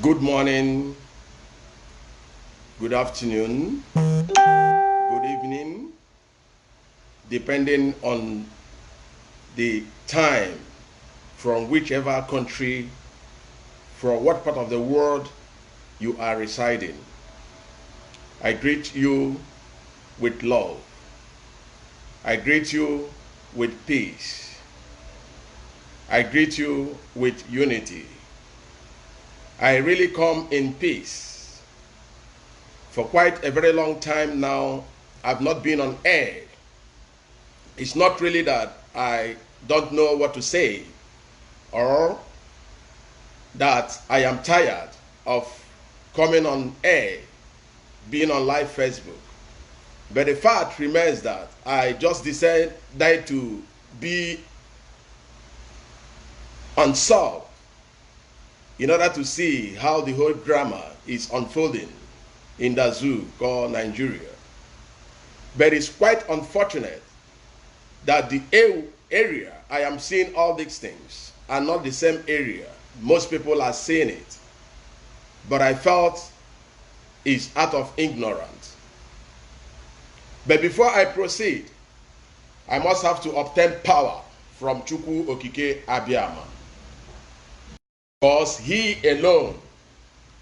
Good morning, good afternoon, good evening, depending on the time from whichever country, from what part of the world you are residing. I greet you with love. I greet you with peace. I greet you with unity. I really come in peace. For quite a very long time now, I've not been on air. It's not really that I don't know what to say or that I am tired of coming on air, being on live Facebook. But the fact remains that I just decided to be unsolved in order to see how the whole drama is unfolding in the zoo called Nigeria. But it's quite unfortunate that the area I am seeing all these things are not the same area. Most people are seeing it. But I felt it's out of ignorance. But before I proceed, I must have to obtain power from Chukwu Okike Abiyama, because he alone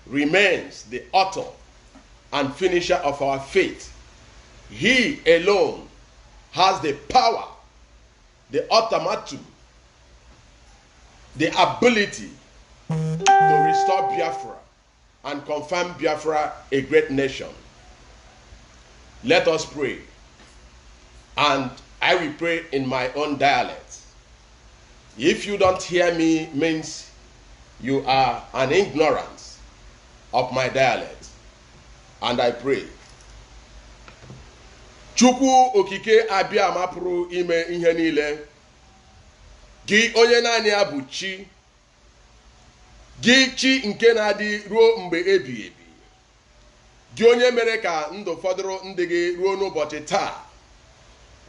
remains the author and finisher of our faith. He alone has the power, the ultimatum, the ability to restore Biafra and confirm Biafra a great nation. Let us pray. And I will pray in my own dialect. If you don't hear me, means you are an ignorance of my dialect. And I pray. Chukwu Okike Abiyama pụrụ ime ihe niile. Gị onye naanị ya bụ chi. Gị chi nke na-adị ruo mgbe ebighị ebi. Gị onye mere ka ndụ fọdụrụ ndị gị ruo n'ụbọchị taa.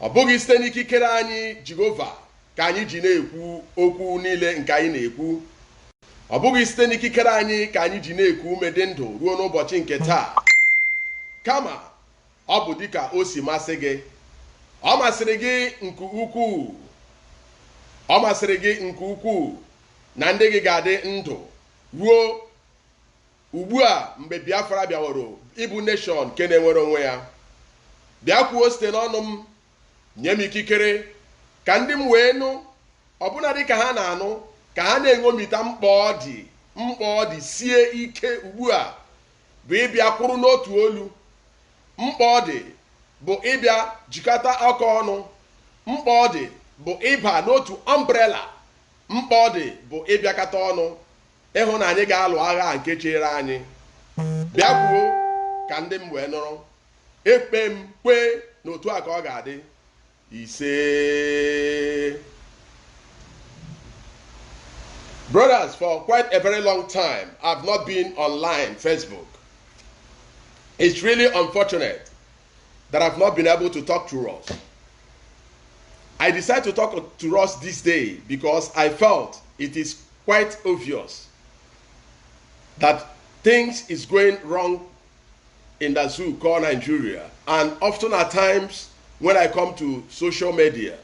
Ọ bụghị site n'ikikere anyị Jehova ka anyị ji na-ekwu okwu niile nke anyị na-ekwu. Ọ bụghị site n'ikikere anyị ka anyị ji na-ekwu ume dị ndụ ruo n'ụbọchị nke taa. Kama ọ bụ dịka o si masị gị. Ọ masịrị gị nke ukwuu. Ọ masịrị gị nke ukwuu na ndị gị ga-adị ndụ ruo ugbu a mgbe Biafra bịaworo ịbụ nation nke na-enwere onwe ya. Bịa kwuo site n'ọnụ m, nye m ikikere ka ndị m wee nụ, ọbụna dị ka ha na-anụ, ka ha na-eṅomita mkpa ọ dị sie ike ugbu a bụ ịbịa kwụrụ n'otu olu. Mkpa ọ dị bụ ịbịa jikọta aka ọnụ. Mkpa ọ dị bụ ịba n'otu umbrella. Mkpa ọ dị bụ ịbịakọta ọnụ ịhụ na anyị ga-alụ agha nke chere anyị. Bịa kwuo ka ndị m wee nụrụ. Ekpe m kwe n'otu a ka ọ ga-adị. Ise. Brothers, for quite a very long time, I've not been online Facebook. It's really unfortunate that I've not been able to talk to us. I decided to talk to us this day because I felt it is quite obvious that things is going wrong in the zoo called Nigeria. And often at times, when I come to social media,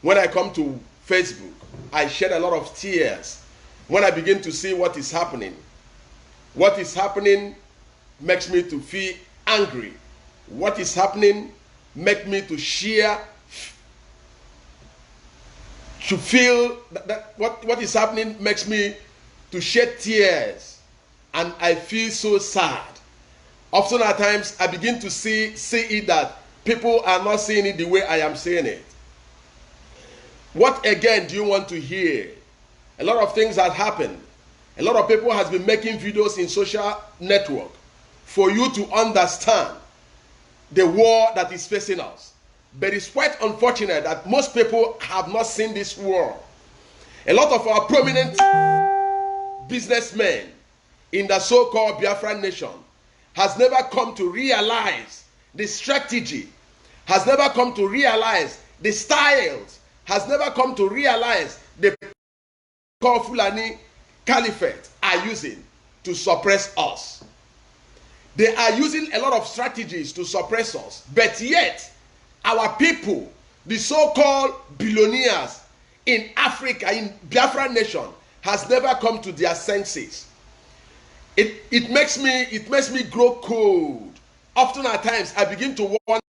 when I come to Facebook, I shed a lot of tears when I begin to see what is happening. What is happening makes me to feel angry. What is happening makes me to share, to feel that what is happening makes me to shed tears. And I feel so sad. Often at times, I begin to see it that people are not seeing it the way I am seeing it. What again do you want to hear? A lot of things have happened. A lot of people has been making videos in social network for you to understand the war that is facing us. But it's quite unfortunate that most people have not seen this war. A lot of our prominent businessmen in the so-called Biafran nation has never come to realize the strategy, has never come to realize the styles, has never come to realize the Fulani Caliphate are using to suppress us. They are using a lot of strategies to suppress us. But yet, our people, the so-called billionaires in Africa, in Biafran nation, has never come to their senses. It makes me grow cold. Often at times, I begin to wonder, what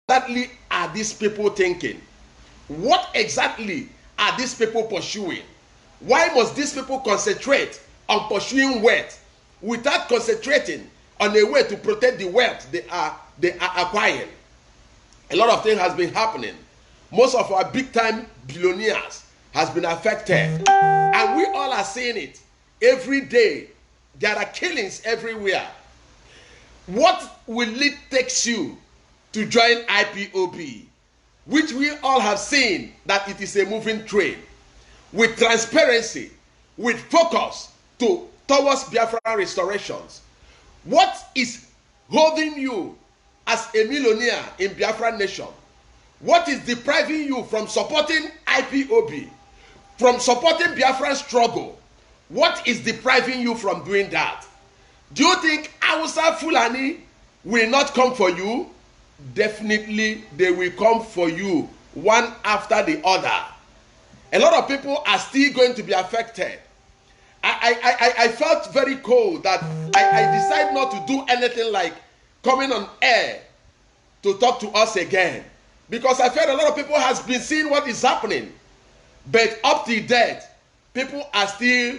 exactly are these people thinking? What exactly are these people pursuing? Why must these people concentrate on pursuing wealth without concentrating on a way to protect the wealth they are acquiring? A lot of things has been happening. Most of our big-time billionaires has been affected, and we all are seeing it every day. There are killings everywhere. What will it take you to join IPOB, which we all have seen that it is a moving train, with transparency, with focus towards Biafran restorations? What is holding you as a millionaire in Biafran nation? What is depriving you from supporting IPOB, from supporting Biafran struggle? What is depriving you from doing that? Do you think Hausa Fulani will not come for you? Definitely they will come for you, one after the other. A lot of people are still going to be affected. I felt very cold that I decided not to do anything like coming on air to talk to us again, because I felt a lot of people has been seeing what is happening. But up to date, people are still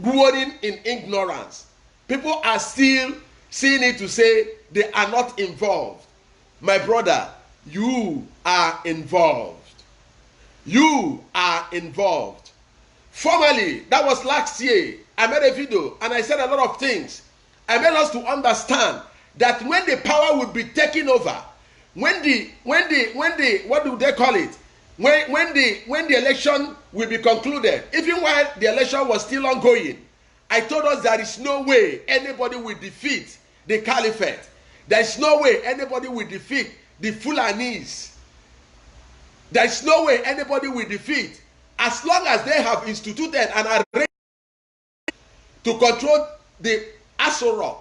growing in ignorance. People are still seeing it to say they are not involved. My brother, you are involved. You are involved. Formerly, that was last year, I made a video and I said a lot of things. I made us to understand that when the power will be taken over, when the what do they call it? When the election will be concluded, even while the election was still ongoing, I told us there is no way anybody will defeat the caliphate. There is no way anybody will defeat the Fulanis. There is no way anybody will defeat, as long as they have instituted and are ready to control the Asorok,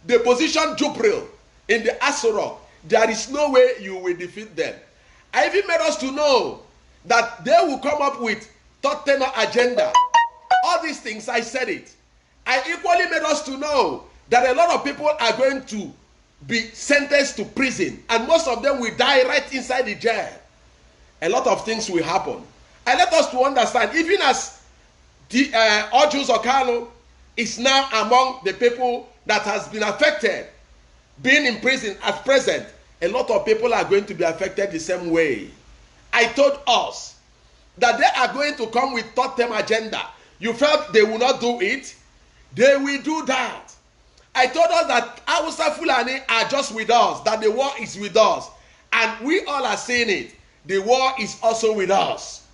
the position Jubril in the Asorok. There is no way you will defeat them. I even made us to know that they will come up with third tenor agenda. All these things, I said it. I equally made us to know that a lot of people are going to be sentenced to prison, and most of them will die right inside the jail. A lot of things will happen. I let us to understand, even as the Ojus Okano is now among the people that has been affected, being in prison at present, a lot of people are going to be affected the same way. I told us that they are going to come with third-term agenda. You felt they will not do it? They will do that. I told us that Hausa Fulani are just with us, that the war is with us. And we all are seeing it. The war is also with us.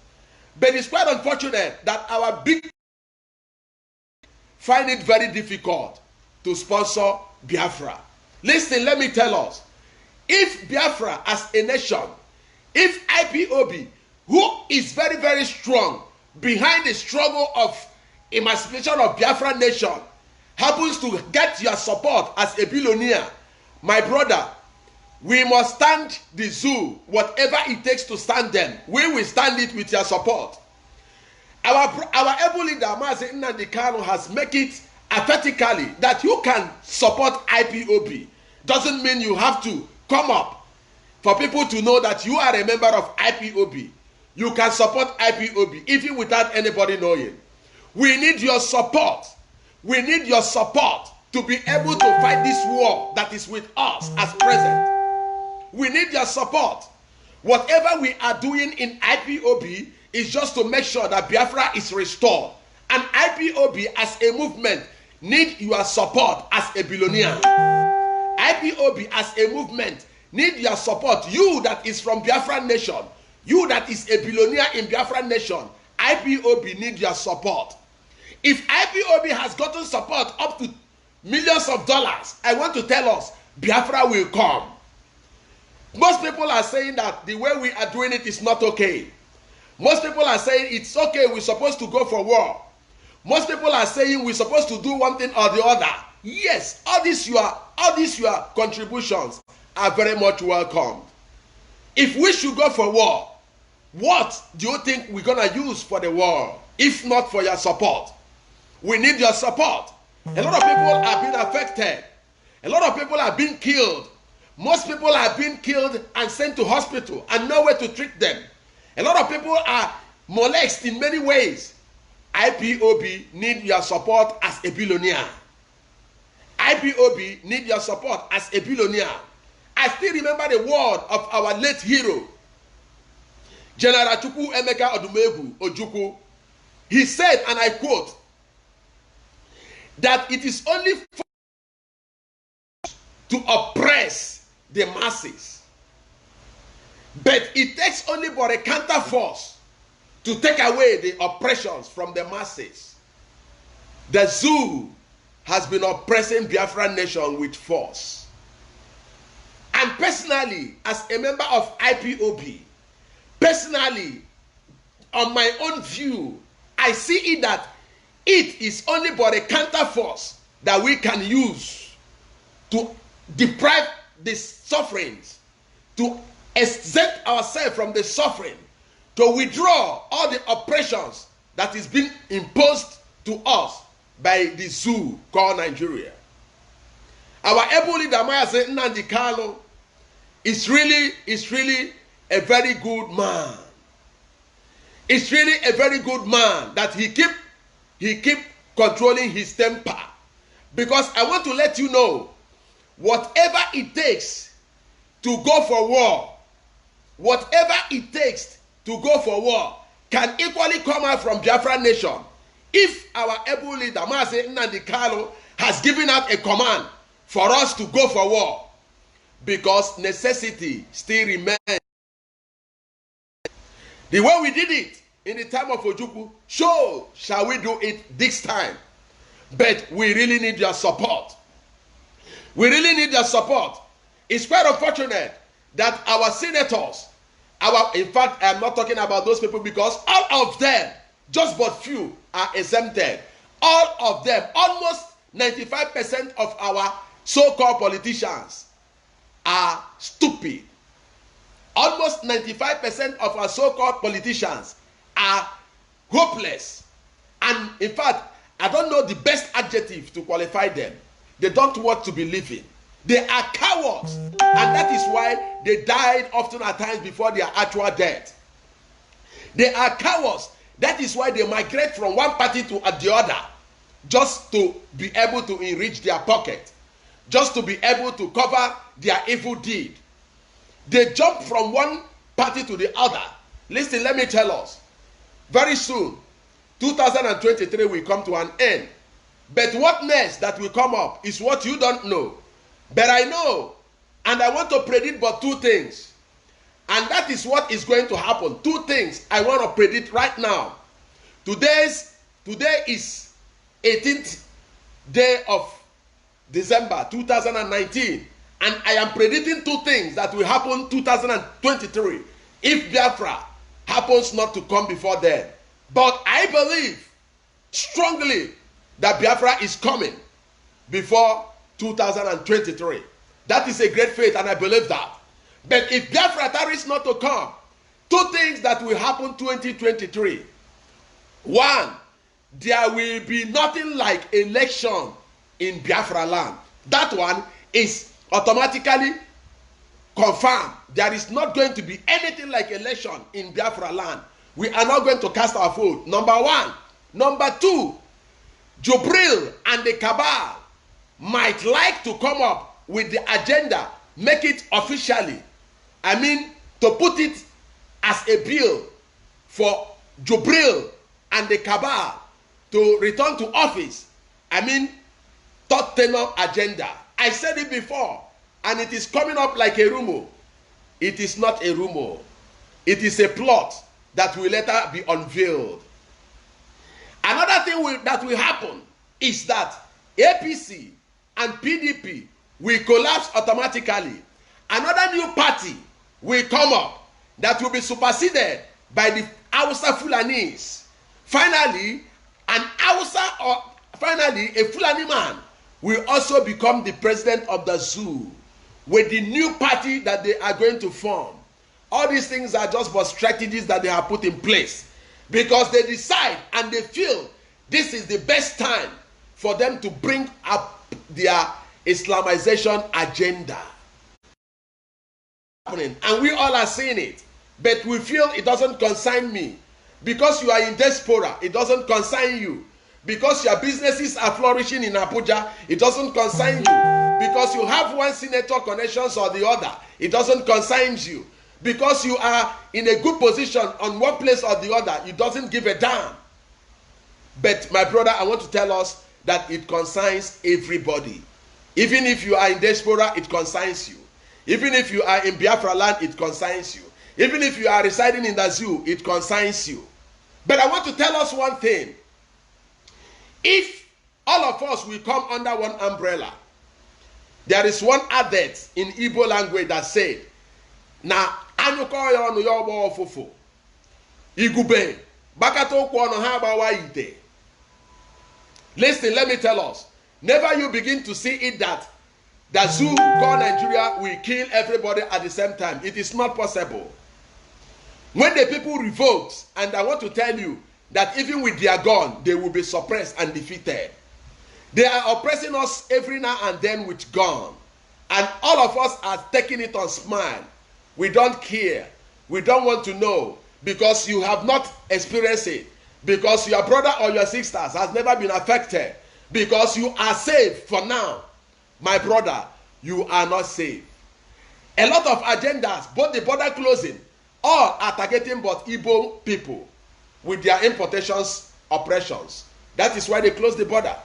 But it's quite unfortunate that our big find it very difficult to sponsor Biafra. Listen, let me tell us. If Biafra as a nation, if IPOB, who is very, very strong behind the struggle of emancipation of Biafra nation, happens to get your support as a billionaire, my brother, we must stand the zoo, whatever it takes to stand them. We will stand it with your support. Our able leader, Mazi G has made it apathetically that you can support IPOB. Doesn't mean you have to come up for people to know that you are a member of IPOB. You can support IPOB even without anybody knowing. We need your support. We need your support to be able to fight this war that is with us as present. We need your support. Whatever we are doing in IPOB is just to make sure that Biafra is restored. And IPOB as a movement need your support as a billionaire. IPOB as a movement need your support. You that is from Biafran nation, you that is a billionaire in Biafran nation, IPOB need your support. If IPOB has gotten support up to millions of dollars, I want to tell us, Biafra will come. Most people are saying that the way we are doing it is not okay. Most people are saying it's okay, we're supposed to go for war. Most people are saying we're supposed to do one thing or the other. Yes, all these your contributions are very much welcome. If we should go for war, what do you think we're gonna use for the war? If not for your support. We need your support. A lot of people have been affected. A lot of people have been killed. Most people have been killed and sent to hospital and nowhere to treat them. A lot of people are molested in many ways. IPOB need your support as a billionaire. IPOB need your support as a billionaire. I still remember the word of our late hero, General Chukwu Emeka Odumegwu Ojukwu. He said, and I quote, that it is only to oppress the masses, but it takes only but a counter force to take away the oppressions from the masses. The zoo has been oppressing Biafran nation with force. And personally, as a member of IPOB, personally, on my own view, I see it that it is only but a counter force that we can use to deprive the sufferings, to exempt ourselves from the suffering, to withdraw all the oppressions that is being imposed to us by the zoo called Nigeria. Our able leader, Mazi Nnamdi Kanu, is really a very good man. It's really a very good man that he keep controlling his temper. Because I want to let you know, whatever it takes to go for war, whatever it takes to go for war can equally come out from Biafran nation if our able leader, Mazi Nnamdi Kanu, has given out a command for us to go for war. Because necessity still remains. The way we did it in the time of Ojukwu, so shall we do it this time. But we really need your support. We really need your support. It's quite unfortunate that our senators, in fact, I'm not talking about those people because all of them, just but few, are exempted. All of them, almost 95% of our so-called politicians are stupid. Almost 95% of our so-called politicians are hopeless. And in fact, I don't know the best adjective to qualify them. They don't want to be living. They are cowards. And that is why they died often at times before their actual death. They are cowards. That is why they migrate from one party to the other, just to be able to enrich their pocket, just to be able to cover their evil deed. They jump from one party to the other. Listen, let me tell us. Very soon, 2023 will come to an end. But what next that will come up is what you don't know. But I know, and I want to predict but two things. And that is what is going to happen. Two things I want to predict right now. Today is 18th day of December 2019. And I am predicting two things that will happen 2023 if Biafra happens not to come before then. But I believe strongly that Biafra is coming before 2023. That is a great faith and I believe that. But if Biafra tarries not to come, two things that will happen 2023. One, there will be nothing like election in Biafra land. That one is automatically confirmed. There is not going to be anything like election in Biafra land. We are not going to cast our vote. Number one. Number two, Jubril and the cabal might like to come up with the agenda, make it officially. I mean, to put it as a bill for Jubril and the cabal to return to office. I mean, third tenure agenda. I said it before, and it is coming up like a rumor. It is not a rumor. It is a plot that will later be unveiled. Another thing that will happen is that APC and PDP will collapse automatically. Another new party will come up that will be superseded by the Hausa Fulanis. Finally, An Hausa or finally a Fulani man will also become the president of the zoo with the new party that they are going to form. All these things are just but strategies that they have put in place because they decide and they feel this is the best time for them to bring up their Islamization agenda. And we all are seeing it, but we feel it doesn't concern me. Because you are in diaspora, it doesn't concern you. Because your businesses are flourishing in Abuja, it doesn't concern you. Because you have one senator connections or the other, it doesn't concern you. Because you are in a good position on one place or the other, it doesn't give a damn. But my brother, I want to tell us that it concerns everybody. Even if you are in diaspora, it concerns you. Even if you are in Biafra land, it concerns you. Even if you are residing in the zoo, it concerns you. But I want to tell us one thing. If all of us will come under one umbrella, there is one adage in Igbo language that said, na anyuko ya onu ya ogbo ofofo igube bakata okwu onu ha agbawa ite. Listen, let me tell us, never you begin to see it that the zoo called Nigeria will kill everybody at the same time. It is not possible. When the people revolt, and I want to tell you that even with their gun, they will be suppressed and defeated. They are oppressing us every now and then with gun. And all of us are taking it on smile. We don't care. We don't want to know because you have not experienced it. Because your brother or your sisters has never been affected. Because you are safe for now. My brother, you are not safe. A lot of agendas, both the border closing, all are targeting but Igbo people with their importations operations. That is why they close the border.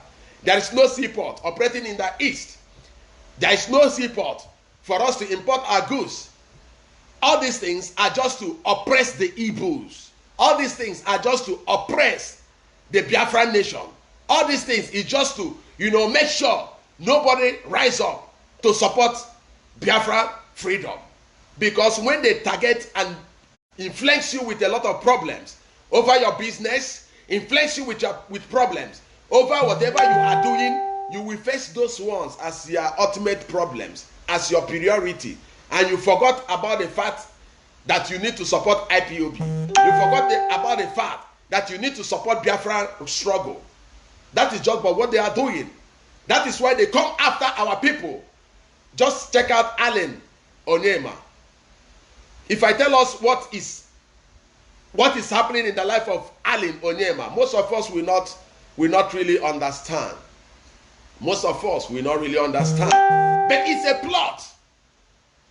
There is no seaport operating in the east. There is no seaport for us to import our goods. All these things are just to oppress the Igbos. All these things are just to oppress the Biafran nation. All these things is just to, make sure nobody rise up to support Biafra freedom. Because when they target and influence you with a lot of problems over your business, influence you with problems over whatever you are doing, you will face those ones as your ultimate problems, as your priority. And you forgot about the fact that you need to support IPOB. You forgot about the fact that you need to support Biafra struggle. That is just what they are doing. That is why they come after our people. Just check out Allen Onyema. If I tell us what is happening in the life of Allen Onyema, most of us will not really understand. Most of us will not really understand. But it's a plot.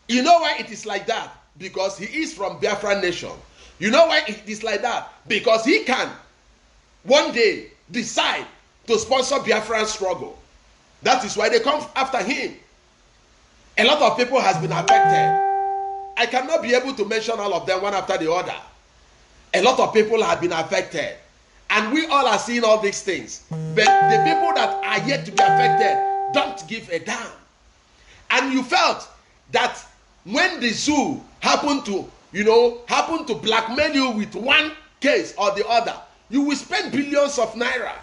You know why it is like that? Because he is from Biafran nation. You know why it is like that? Because he can one day decide to sponsor Biafran struggle. That is why they come after him. A lot of people has been affected. I cannot be able to mention all of them one after the other. A lot of people have been affected. And we all are seeing all these things. But the people that are yet to be affected don't give a damn. And you felt that when the zoo happened to blackmail you with one case or the other, you will spend billions of naira.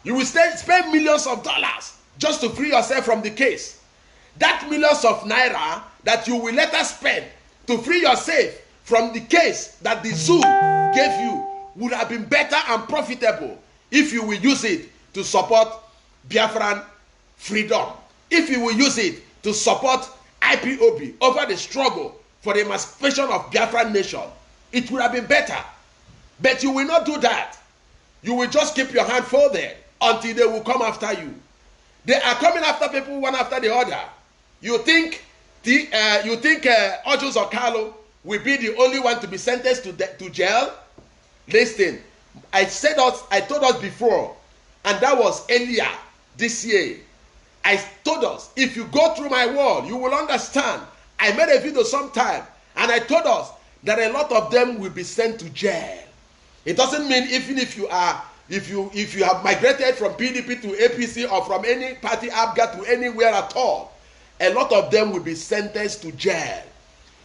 You will spend millions of dollars just to free yourself from the case. That millions of naira that you will later spend to free yourself from the case that the zoo gave you would have been better and profitable if you will use it to support Biafran freedom. If you will use it to support IPOB over the struggle for the emancipation of Biafran nation, it would have been better. But you will not do that. You will just keep your hand folded until they will come after you. They are coming after people one after the other. You think Ojus Okalo will be the only one to be sentenced to jail? Listen, I told us before, and that was earlier this year. I told us, if you go through my wall, you will understand. I made a video sometime, and I told us that a lot of them will be sent to jail. It doesn't mean even if you have migrated from PDP to APC or from any party ABGA to anywhere at all, a lot of them will be sentenced to jail.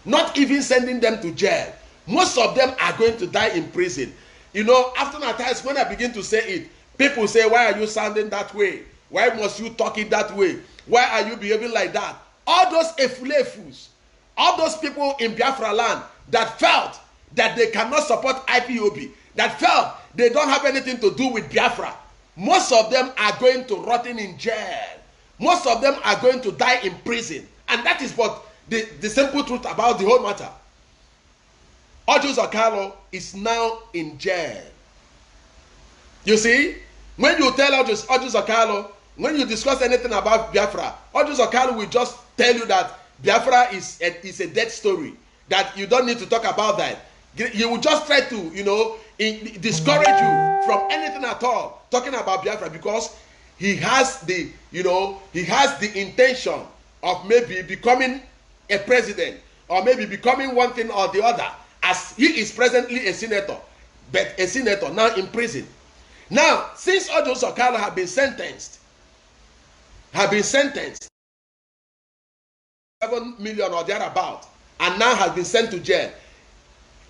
Not even sending them to jail. Most of them are going to die in prison. After that times when I begin to say it, People say, why are you sounding that way? Why must you talk it that way? Why are you behaving like that? All those efulefus, all those people in Biafra land that felt that they cannot support IPOB, that felt they don't have anything to do with Biafra, most of them are going to rotten in jail. Most of them are going to die in prison. And that is what the simple truth about the whole matter. Ojus Okalo is now in jail. You see, when you tell Ojus Okalo, when you discuss anything about Biafra, Ojus Okalo will just tell you that Biafra is a dead story, that you don't need to talk about that. He will just try to, discourage you from anything at all talking about Biafra, because he has the intention of maybe becoming a president, or maybe becoming one thing or the other, as he is presently a senator, but a senator now in prison. Now, since Ojus Okalo have been sentenced 7 million or thereabout, and now has been sent to jail,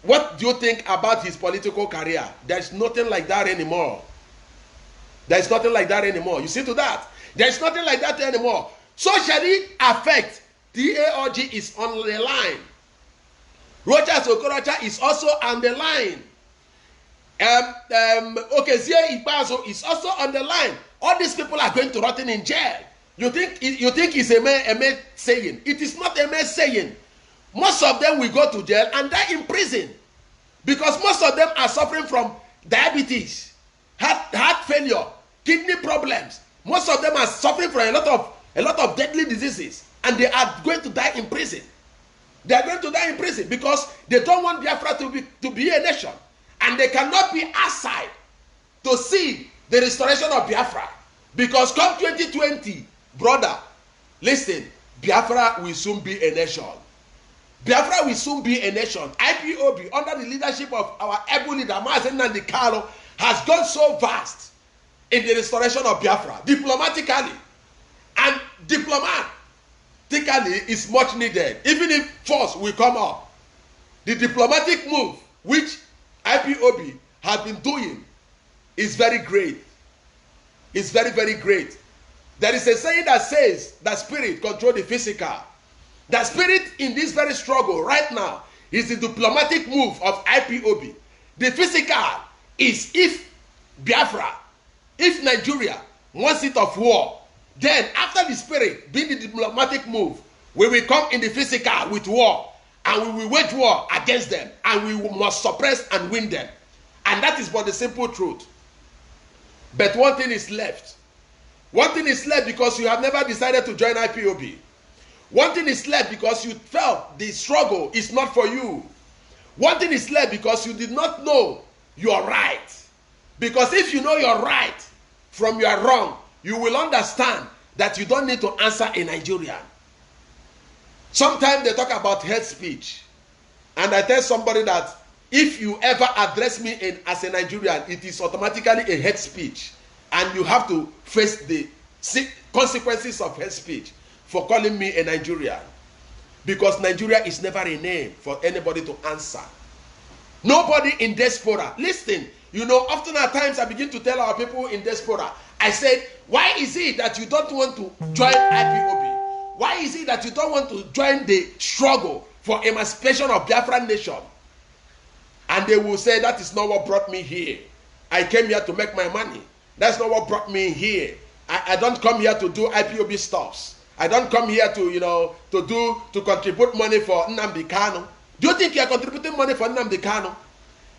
what do you think about his political career? There's nothing like that anymore. There's nothing like that anymore. You see to that? There's nothing like that anymore. So shall it affect DAOG is on the line. Rochas Okorocha is also on the line. Okezie Ikpazo is also on the line. All these people are going to rotten in jail. You think it's a mere saying? It is not a mere saying. Most of them will go to jail and die in prison, because most of them are suffering from diabetes, heart failure, kidney problems. Most of them are suffering from a lot of deadly diseases, and they are going to die in prison. They are going to die in prison because they don't want Biafra to be a nation, and they cannot be outside to see the restoration of Biafra, because come 2020, brother, listen, Biafra will soon be a nation. Biafra will soon be a nation. IPOB, under the leadership of our able leader, Mazi G Udonsi, has gone so vast in the restoration of Biafra, diplomatically. And diplomatically is much needed. Even if force will come up, the diplomatic move which IPOB has been doing is very great. It's very, very great. There is a saying that says that spirit controls the physical. The spirit in this very struggle right now is the diplomatic move of IPOB. The physical is if Biafra, if Nigeria wants it of war, then after the spirit being the diplomatic move, we will come in the physical with war, and we will wage war against them, and we must suppress and win them. And that is but the simple truth. But one thing is left. One thing is left because you have never decided to join IPOB. One thing is left because you felt the struggle is not for you. One thing is left because you did not know your right. Because if you know your right from your wrong, you will understand that you don't need to answer a Nigerian. Sometimes they talk about hate speech. And I tell somebody that if you ever address me as a Nigerian, it is automatically a hate speech. And you have to face the consequences of hate speech for calling me a Nigerian. Because Nigeria is never a name for anybody to answer. Nobody in diaspora. Listen, often at times I begin to tell our people in diaspora, I said, why is it that you don't want to join IPOB? Why is it that you don't want to join the struggle for emancipation of Biafran nation? And they will say, that is not what brought me here. I came here to make my money. That's not what brought me here. I don't come here to do IPOB stuffs. I don't come here to contribute money for Nnamdi Kanu. Do you think you are contributing money for Nnamdi Kanu?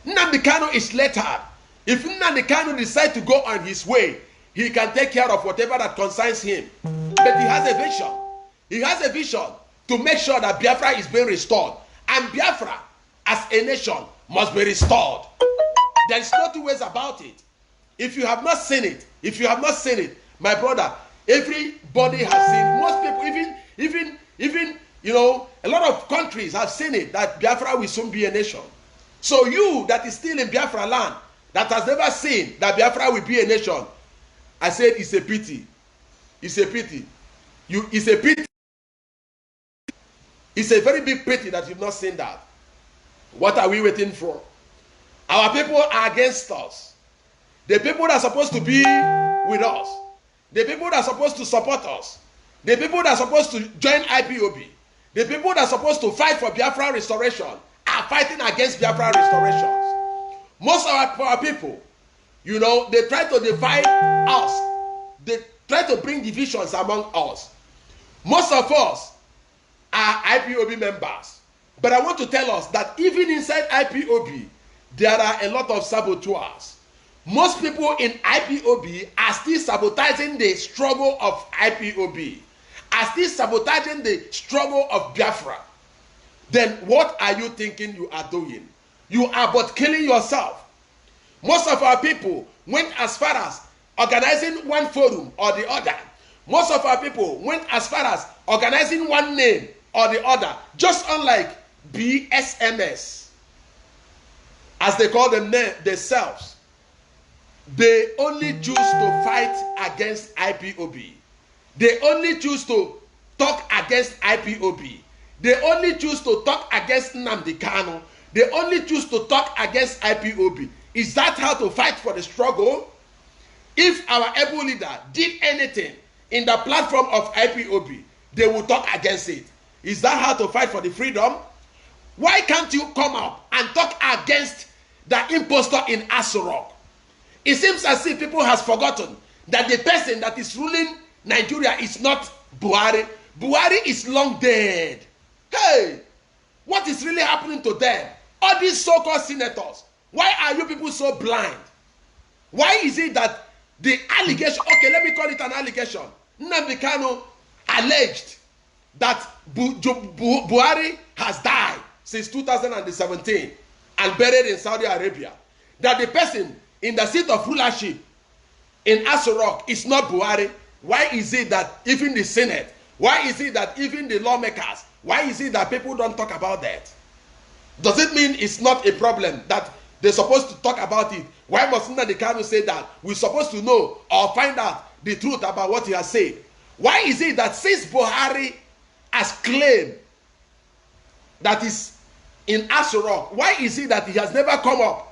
Nnamdi Kanu is lettered. If Nnamdi Kanu decides to go on his way, he can take care of whatever that concerns him. But he has a vision. He has a vision to make sure that Biafra is being restored. And Biafra, as a nation, must be restored. There is no two ways about it. If you have not seen it, my brother, everybody has seen. Most people, even a lot of countries have seen it, that Biafra will soon be a nation. So you that is still in Biafra land, that has never seen that Biafra will be a nation, I said it's a pity. It's a pity. It's a pity. It's a very big pity that you've not seen that. What are we waiting for? Our people are against us. the people that are supposed to be with us, the people that are supposed to support us, the people that are supposed to join IPOB, the people that are supposed to fight for Biafra restoration are fighting against Biafra restorations. Most of our people, you know, they try to divide us. They try to bring divisions among us. Most of us are IPOB members. But I want to tell us that even inside IPOB, there are a lot of saboteurs. Most people in IPOB are still sabotaging the struggle of IPOB, are still sabotaging the struggle of Biafra. Then what are you thinking you are doing? You are but killing yourself. Most of our people went as far as organizing one forum or the other. Most of our people went as far as organizing one name or the other, just unlike BSMS, as they call them themselves. They only choose to fight against IPOB. They only choose to talk against IPOB. They only choose to talk against Nnamdi Kanu. They only choose to talk against IPOB. Is that how to fight for the struggle? If our able leader did anything in the platform of IPOB, they will talk against it. Is that how to fight for the freedom? Why can't you come up and talk against the impostor in Aso? It seems as if people has forgotten that the person that is ruling Nigeria is not Buhari. Buhari is long dead. Hey, what is really happening to them? All these so-called senators, why are you people so blind? Why is it that the allegation, okay, let me call it an allegation. Nnamdi Kanu alleged that Buhari has died since 2017 and buried in Saudi Arabia. That the person in the seat of rulership in Aso is not Buhari. Why is it that even the Senate, why is it that even the lawmakers, why is it that people don't talk about that? Does it mean it's not a problem that they're supposed to talk about it? Why must Nnamdi Kanu say that? We're supposed to know or find out the truth about what he has said. Why is it that since Buhari has claimed that is in Aso, why is it that he has never come up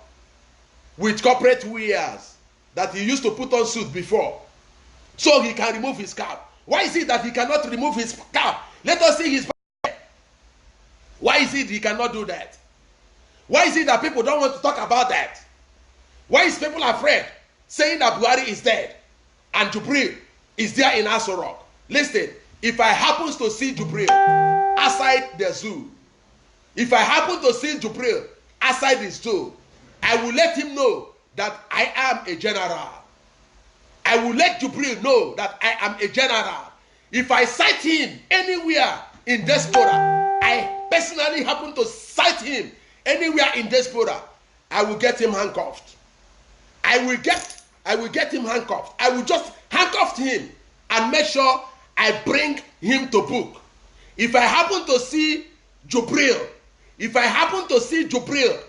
with corporate wears that he used to put on suit before so he can remove his cap? Why is it that he cannot remove his cap? Let us see his back. Why is it he cannot do that? Why is it that people don't want to talk about that? Why is people afraid saying that Buhari is dead and Jubril is there in Aso? Listen, if I happen to see Jubril outside the zoo, if I happen to see Jubril outside the zoo, I will let him know that I am a general. I will let Jubril know that I am a general. If I sight him anywhere in diaspora, I personally happen to sight him anywhere in diaspora, I will get him handcuffed. I will get him handcuffed. I will just handcuff him and make sure I bring him to book. If I happen to see Jubril,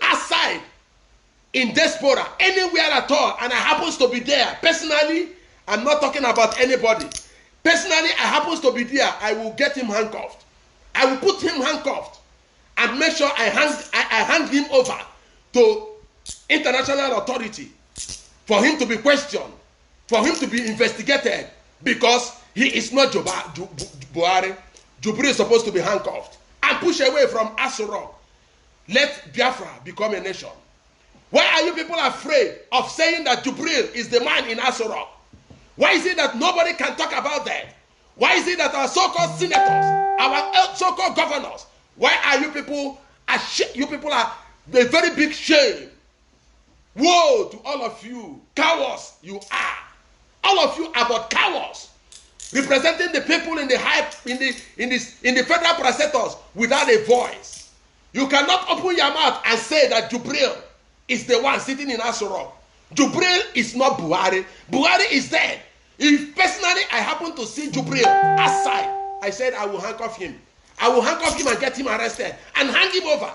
outside in diaspora, anywhere at all, and I happens to be there, personally, I'm not talking about anybody. Personally, I happens to be there, I will get him handcuffed. I will put him handcuffed and make sure I hand him over to international authority for him to be questioned, for him to be investigated, because he is not Buhari. Jubril is supposed to be handcuffed and pushed away from Aso. Let Biafra become a nation. Why are you people afraid of saying that Jubril is the man in Aso? Why is it that nobody can talk about that? Why is it that our so-called senators, our so-called governors, why are you people you people are a very big shame? Woe to all of you, cowards you are. All of you are but cowards, representing the people in the federal processors without a voice. You cannot open your mouth and say that Jubril is the one sitting in Aso. Jubril is not Buhari. Buhari is dead. If personally I happen to see Jubril outside, I said I will handcuff him. I will handcuff him and get him arrested and hand him over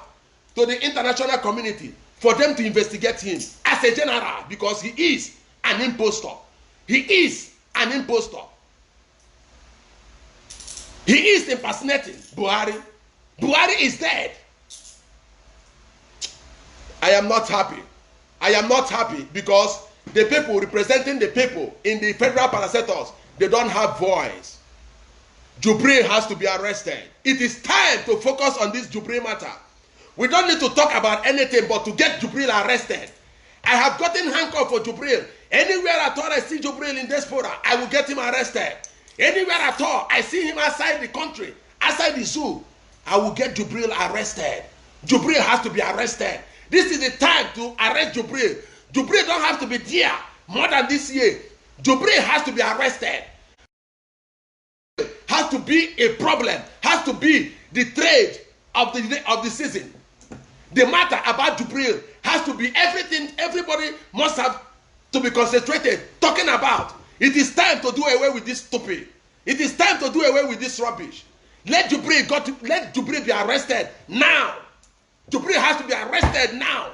to the international community for them to investigate him as a general, because he is an impostor. He is an impostor. He is impersonating Buhari. Buhari is dead. I am not happy. I am not happy because the people representing the people in the federal parastatals, they don't have voice. Jubril has to be arrested. It is time to focus on this Jubril matter. We don't need to talk about anything but to get Jubril arrested. I have gotten handcuffed for Jubril. Anywhere at all I see Jubril in diaspora, I will get him arrested. Anywhere at all I see him outside the country, outside the zoo, I will get Jubril arrested. Jubril has to be arrested. This is the time to arrest Jubril. Jubril don't have to be there more than this year. Jubril has to be arrested. Has to be a problem. Has to be the trade of the season. The matter about Jubril has to be everything. Everybody must have to be concentrated talking about. It is time to do away with this stupid. It is time to do away with this rubbish. Let Jubril be arrested now. Jubril has to be arrested now.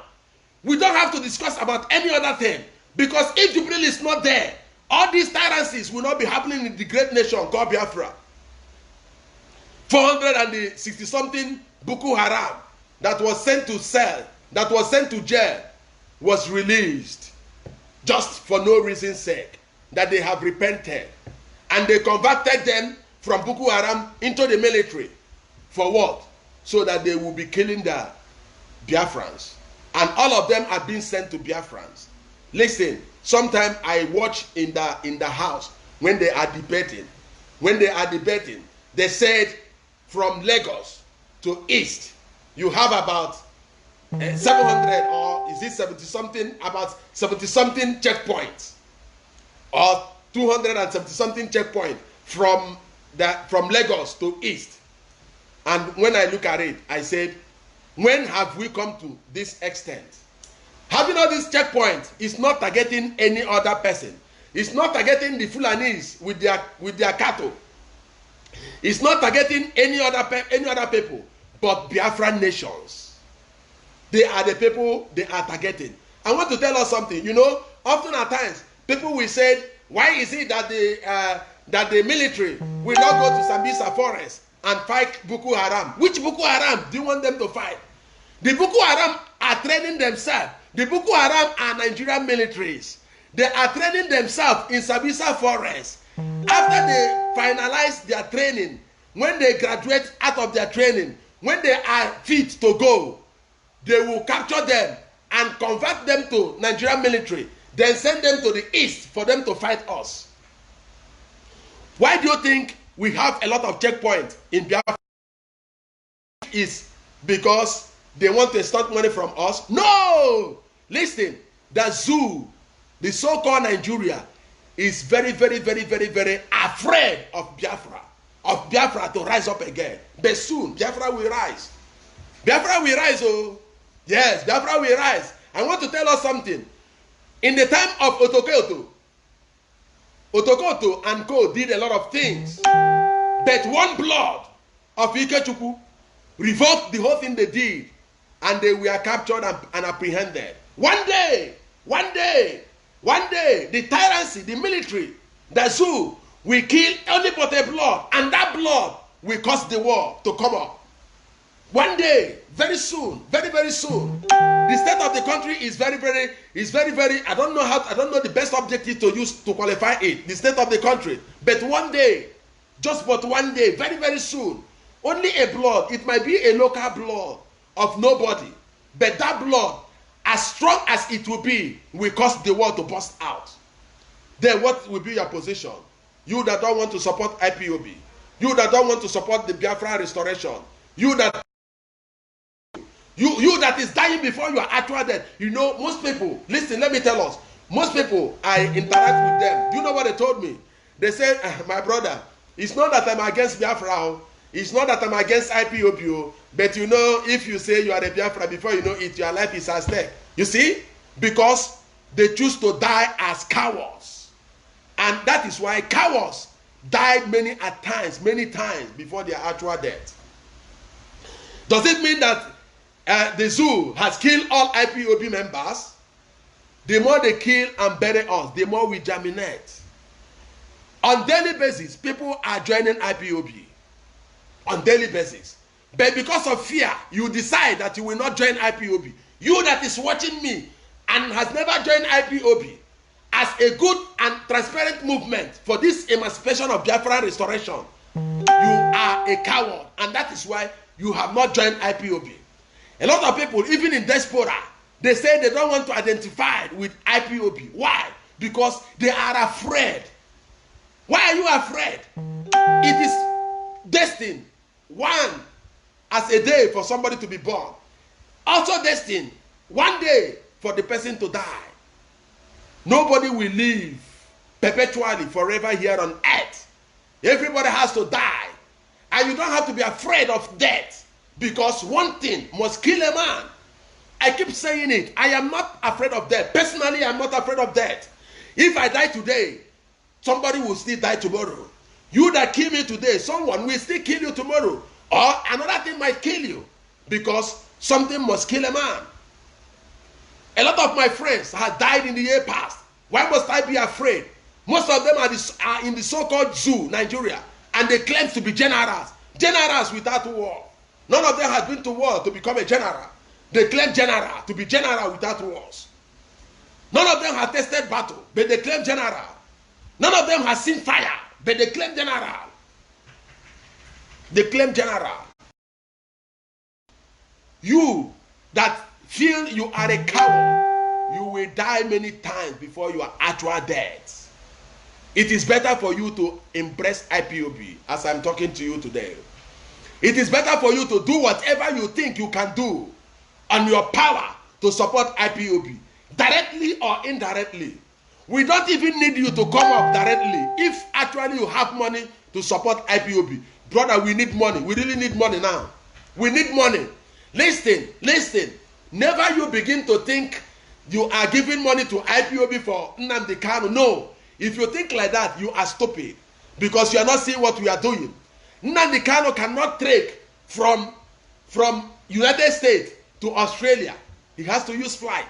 We don't have to discuss about any other thing, because if Jubril is not there, all these tyrannies will not be happening in the great nation called Biafra. 460-something Boko Haram that was sent to cell, that was sent to jail, was released just for no reason sake, that they have repented. And they converted them from Boko Haram into the military. For what? So that they will be killing the Biafrans. And all of them are being sent to Biafrans. Listen, sometimes I watch in the house when they are debating. When they are debating, they said from Lagos to East, you have about 700 or is it 70-something, about 70-something checkpoints, or 270-something checkpoint from Lagos to East. And when I look at it, I said, when have we come to this extent? Having all these checkpoints is not targeting any other person. It's not targeting the Fulanis with their cattle. It's not targeting any other people, but Biafran nations. They are the people they are targeting. I want to tell us something. You know, often at times people will say, why is it that the military will not go to Sambisa forest and fight Boko Haram? Which Boko Haram do you want them to fight? The Boko Haram are training themselves. The Boko Haram are Nigerian militaries. They are training themselves in Sambisa forest. After they finalize their training, when they graduate out of their training, when they are fit to go, they will capture them and convert them to Nigerian military, then send them to the east for them to fight us. Why do you think we have a lot of checkpoints in Biafra? Is because they want to extort money from us? No! Listen, the zoo, the so-called Nigeria, is very, very, very, very, very afraid of Biafra to rise up again. But soon, Biafra will rise. Biafra will rise, oh. Yes, Biafra will rise. I want to tell us something. In the time of Otokoto and co did a lot of things. But one blood of Ikechukwu revoked the whole thing they did. And they were captured and apprehended. One day, the tyranny, the military, the zoo, will kill only but a blood. And that blood will cause the war to come up. One day, very soon, very, very soon. The state of the country is very, very, I don't know the best objective to use to qualify it. The state of the country. But one day, just but one day, very, very soon, only a blood, it might be a local blood of nobody. But that blood, as strong as it will be, will cause the war to burst out. Then what will be your position? You that don't want to support IPOB. You that don't want to support the Biafra restoration. You that is dying before you are actual dead. You know, most people, listen, let me tell us, most people, I interact with them. You know what they told me? They said, my brother, it's not that I'm against Biafra, it's not that I'm against IPOB, but you know, if you say you are a Biafra, before you know it, your life is at stake. You see? Because they choose to die as cowards. And that is why cowards died many times before their actual death. Does it mean that the zoo has killed all IPOB members? The more they kill and bury us, the more we germinate. On daily basis, people are joining IPOB. On daily basis. But because of fear, you decide that you will not join IPOB. You that is watching me and has never joined IPOB, as a good and transparent movement for this emancipation of Biafran restoration, you are a coward, and that is why you have not joined IPOB. A lot of people, even in diaspora, they say they don't want to identify with IPOB. Why? Because they are afraid. Why are you afraid? It is destined, one as a day for somebody to be born. Also destined, one day for the person to die. Nobody will live perpetually forever here on earth. Everybody has to die. And you don't have to be afraid of death, because one thing must kill a man. I keep saying it. I am not afraid of death. Personally, I am not afraid of death. If I die today, somebody will still die tomorrow. You that kill me today, someone will still kill you tomorrow. Or another thing might kill you, because something must kill a man. A lot of my friends have died in the year past. Why must I be afraid? Most of them are in the so-called zoo, Nigeria, and they claim to be generals. Generals without war. None of them has been to war to become a general. They claim general to be general without wars. None of them have tested battle, but they claim general. None of them has seen fire, but they claim general. They claim general. You that feel you are a coward, you will die many times before your actual death. It is better for you to embrace IPOB as I'm talking to you today. It is better for you to do whatever you think you can do on your power to support IPOB, directly or indirectly. We don't even need you to come up directly. If actually you have money to support IPOB, brother, we need money. We really need money now. We need money. Listen. Never you begin to think you are giving money to IPOB for Nnamdi Kanu. No. If you think like that, you are stupid, because you are not seeing what we are doing. Nnamdi Kanu cannot trek from United States to Australia. He has to use flight.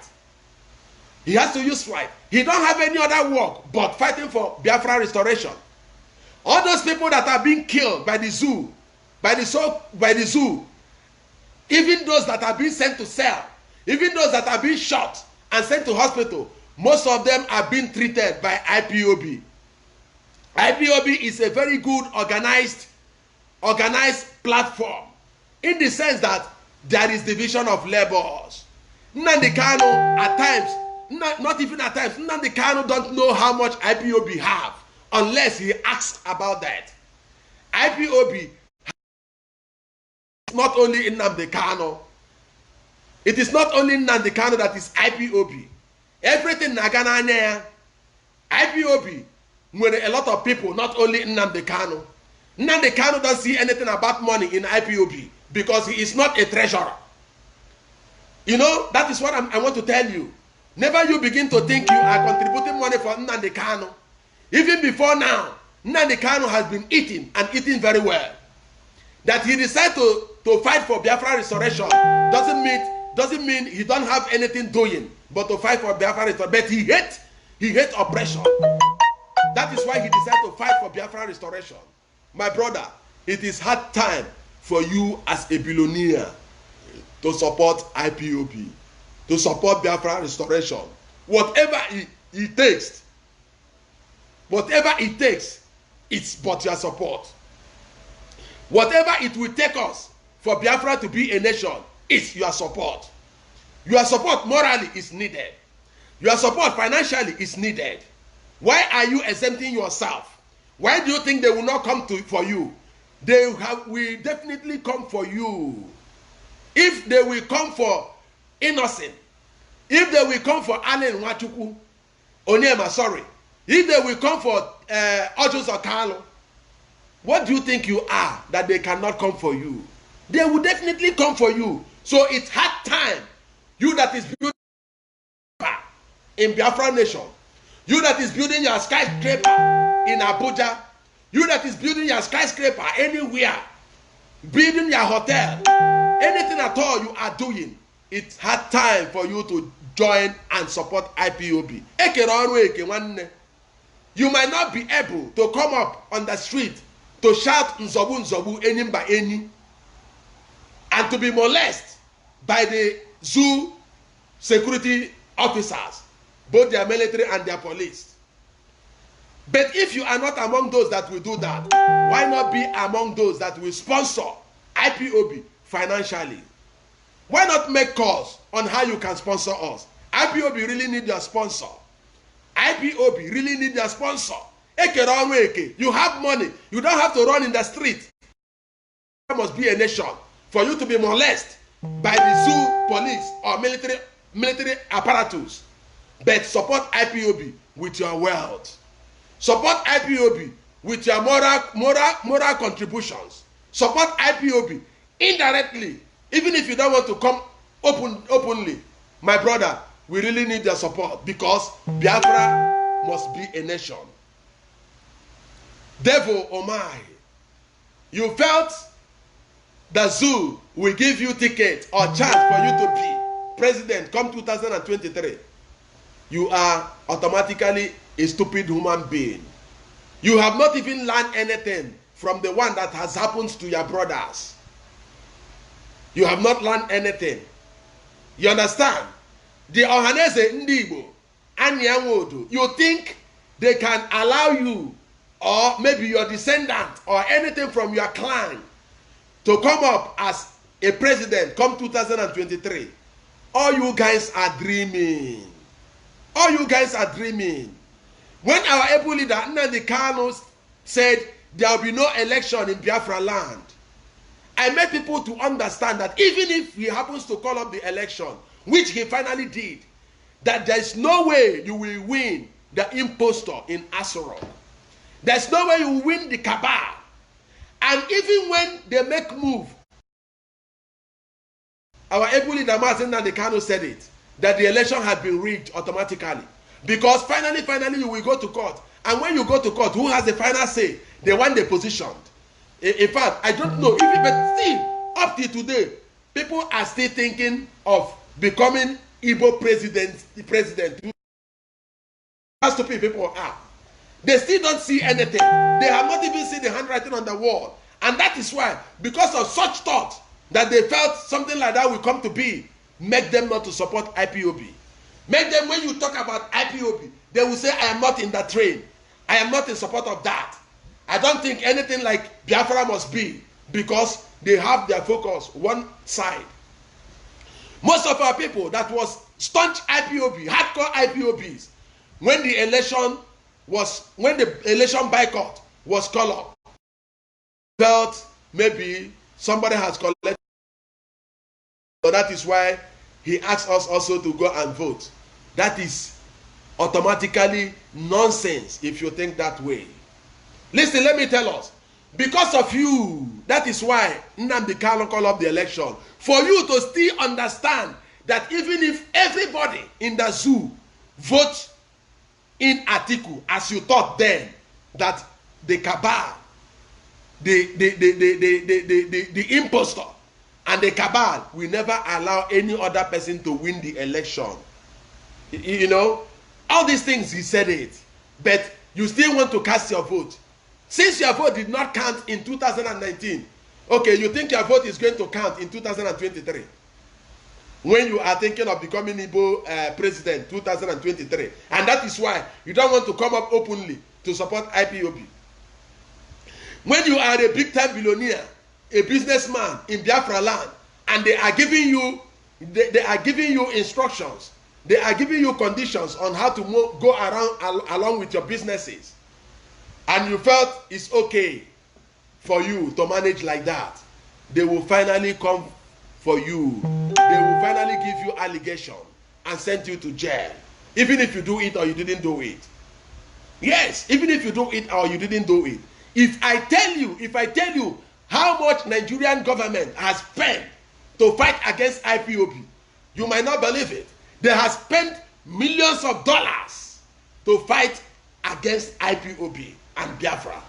He has to use flight. He don't have any other work but fighting for Biafra restoration. All those people that are being killed by the zoo, by the zoo, even those that are being sent to cell, even those that are being shot and sent to hospital, most of them are being treated by IPOB. IPOB is a very good organized platform, in the sense that there is division of labors. Nnamdi Kanu at times, not even at times, Nnamdi Kanu don't know how much IPOB have unless he asks about that. IPOB is not only in Nnamdi Kanu. It is not only Nnamdi Kanu that is IPOB. Everything Nagananya, IPOB, with a lot of people, not only Nnamdi Kanu. Nnamdi Kanu doesn't see anything about money in IPOB because he is not a treasurer. You know, that is what I want to tell you. Never you begin to think you are contributing money for Nnamdi Kanu. Even before now, Nnamdi Kanu has been eating and eating very well. That he decided to fight for Biafra restoration doesn't mean he don't have anything doing but to fight for Biafra restoration. But he hates oppression. That is why he decided to fight for Biafra restoration. My brother, it is hard time for you as a billionaire to support IPOB, to support Biafra restoration. Whatever it takes, it's but your support. Whatever it will take us for Biafra to be a nation, it's your support. Your support morally is needed. Your support financially is needed. Why are you exempting yourself? Why do you think they will not come for you? They will definitely come for you. If they will come for Innocent, if they will come for Allen Nwachukwu, Onyema, sorry, if they will come for Ojos Okalo, what do you think you are that they cannot come for you? They will definitely come for you. So it's hard time. You that is building in Biafra nation, you that is building your skyscraper in Abuja, you that is building your skyscraper anywhere, building your hotel, anything at all you are doing, it's hard time for you to join and support IPOB. You might not be able to come up on the street to shout Nzobu Nzobu any by any and to be molested by the zoo security officers. both their military and their police. But if you are not among those that will do that, why not be among those that will sponsor IPOB financially? Why not make calls on how you can sponsor us? IPOB really need your sponsor. IPOB really need your sponsor. You have money. You don't have to run in the street. There must be a nation for you to be molested by the zoo police or military apparatus. But support IPOB with your wealth. Support IPOB with your moral contributions. Support IPOB indirectly, even if you don't want to come openly. My brother, we really need your support because Biafra must be a nation. Devil, oh my, you felt the zoo will give you ticket or chance for you to be president come 2023. You are automatically a stupid human being. You have not even learned anything from the one that has happened to your brothers. You have not learned anything. You understand? The Ohanese Ndibo and Yanwodo, you think they can allow you or maybe your descendant or anything from your clan to come up as a president come 2023. All you guys are dreaming. All you guys are dreaming. When our able leader Nnamdi Kanu said there will be no election in Biafra land, I made people to understand that even if he happens to call up the election, which he finally did, that there is no way you will win the impostor in Asoro. There's no way you will win the cabal. And even when they make move, our able leader Mazi G Udonsi said it, that the election had been rigged automatically. Because finally you will go to court. And when you go to court, who has the final say? The one they positioned. In fact, I don't know, but still, up till today, people are still thinking of becoming Igbo president. How stupid people are. They still don't see anything. They have not even seen the handwriting on the wall. And that is why, because of such thought, that they felt something like that will come to be, make them not to support IPOB. Make them, when you talk about IPOB, they will say, I am not in that train. I am not in support of that. I don't think anything like Biafra must be, because they have their focus one side. Most of our people that was staunch IPOB, hardcore IPOBs, when the election boycott was called up, felt maybe somebody has collected. So that is why he asked us also to go and vote. That is automatically nonsense if you think that way. Listen, let me tell us. Because of you, that is why Nnamdi Kanu called up the election. For you to still understand that even if everybody in the zoo votes in Atiku, as you thought then, that the cabal, the impostor, and the cabal will never allow any other person to win the election. You know, all these things, he said it. But you still want to cast your vote. Since your vote did not count in 2019, okay, you think your vote is going to count in 2023. When you are thinking of becoming Igbo president 2023. And that is why you don't want to come up openly to support IPOB. When you are a big-time billionaire, a businessman in Biafra land, and they are giving you instructions, they are giving you conditions on how to go around along with your businesses, and you felt it's okay for you to manage like that, they will finally come for you. They will finally give you allegation and send you to jail, even if you do it or you didn't do it. Yes, even if you do it or you didn't do it. If I tell you how much Nigerian government has spent to fight against IPOB, you might not believe it. They have spent millions of dollars to fight against IPOB and Biafra.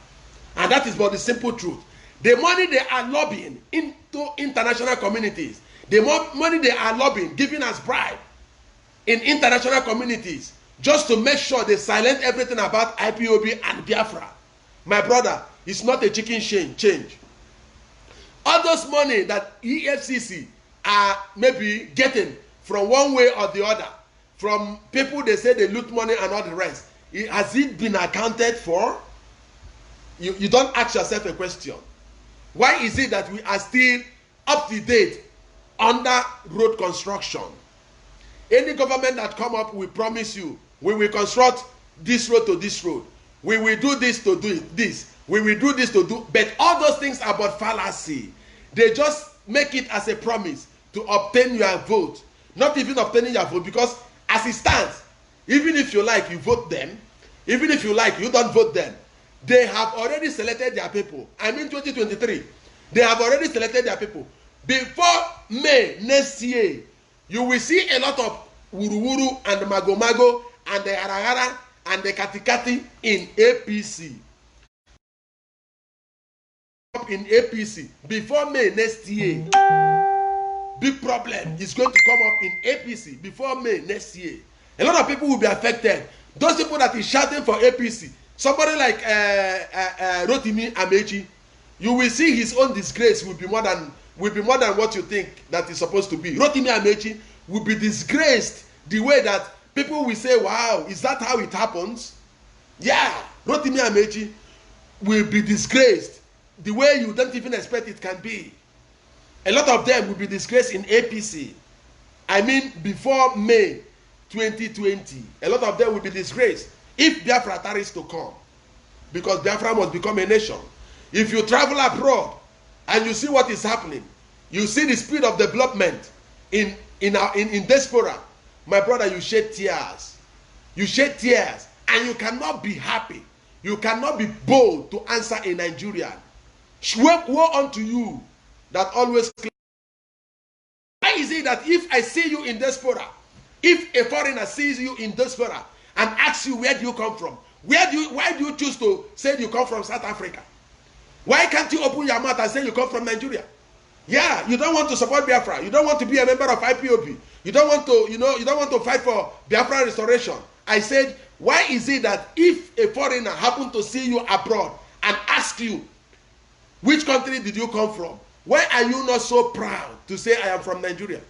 And that is but the simple truth. The money they are lobbying into international communities, the money they are lobbying, giving us bribe in international communities, just to make sure they silence everything about IPOB and Biafra. My brother, it's not a chicken change. All those money that EFCC are maybe getting from one way or the other from people they say they loot money and all the rest. Has it been accounted for? You don't ask yourself a question. Why is it that we are still up to date under road construction? Any government that come up will promise you, we will construct this road to this road. We will do this to do this. We will do this to do. But all those things are but fallacy. They just make it as a promise to obtain your vote. Not even obtaining your vote, because as it stands, even if you like, you vote them. Even if you like, you don't vote them. They have already selected their people. I mean 2023. They have already selected their people. Before May next year, you will see a lot of wuru-wuru and mago-mago and the harahara and the katikati in APC. In APC. Before May next year, big problem is going to come up in APC before May next year. A lot of people will be affected. Those people that is shouting for APC, somebody like Rotimi Amechi, you will see his own disgrace will be more than what you think that is supposed to be. Rotimi Amechi will be disgraced the way that people will say, wow, is that how it happens? Yeah, Rotimi Amechi will be disgraced the way you don't even expect it can be. A lot of them will be disgraced in APC. I mean, before May 2020, a lot of them will be disgraced if Biafra is to come, because Biafra must become a nation. If you travel abroad and you see what is happening, you see the speed of development in diaspora, my brother, you shed tears. You shed tears, and you cannot be happy. You cannot be bold to answer a Nigerian. Woe unto you that always claim. Why is it that if I see you in diaspora, if a foreigner sees you in diaspora and asks you where do you come from, why do you choose to say you come from South Africa? Why can't you open your mouth and say you come from Nigeria? Yeah, you don't want to support Biafra. You don't want to be a member of IPOB. You don't want to, you don't want to fight for Biafra restoration. I said, why is it that if a foreigner happen to see you abroad and ask you, which country did you come from? Why are you not so proud to say I am from Nigeria?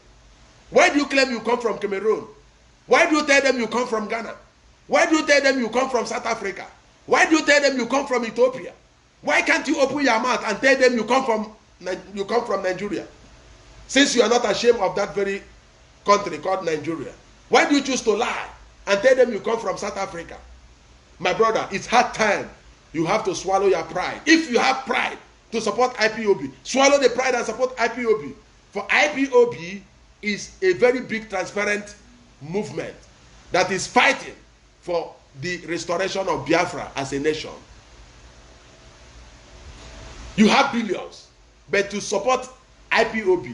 Why do you claim you come from Cameroon? Why do you tell them you come from Ghana? Why do you tell them you come from South Africa? Why do you tell them you come from Ethiopia? Why can't you open your mouth and tell them you come from Nigeria? Since you are not ashamed of that very country called Nigeria. Why do you choose to lie and tell them you come from South Africa? My brother, it's hard time. You have to swallow your pride. If you have pride to support IPOB, swallow the pride and support IPOB. For IPOB is a very big transparent movement that is fighting for the restoration of Biafra as a nation. You have billions, but to support IPOB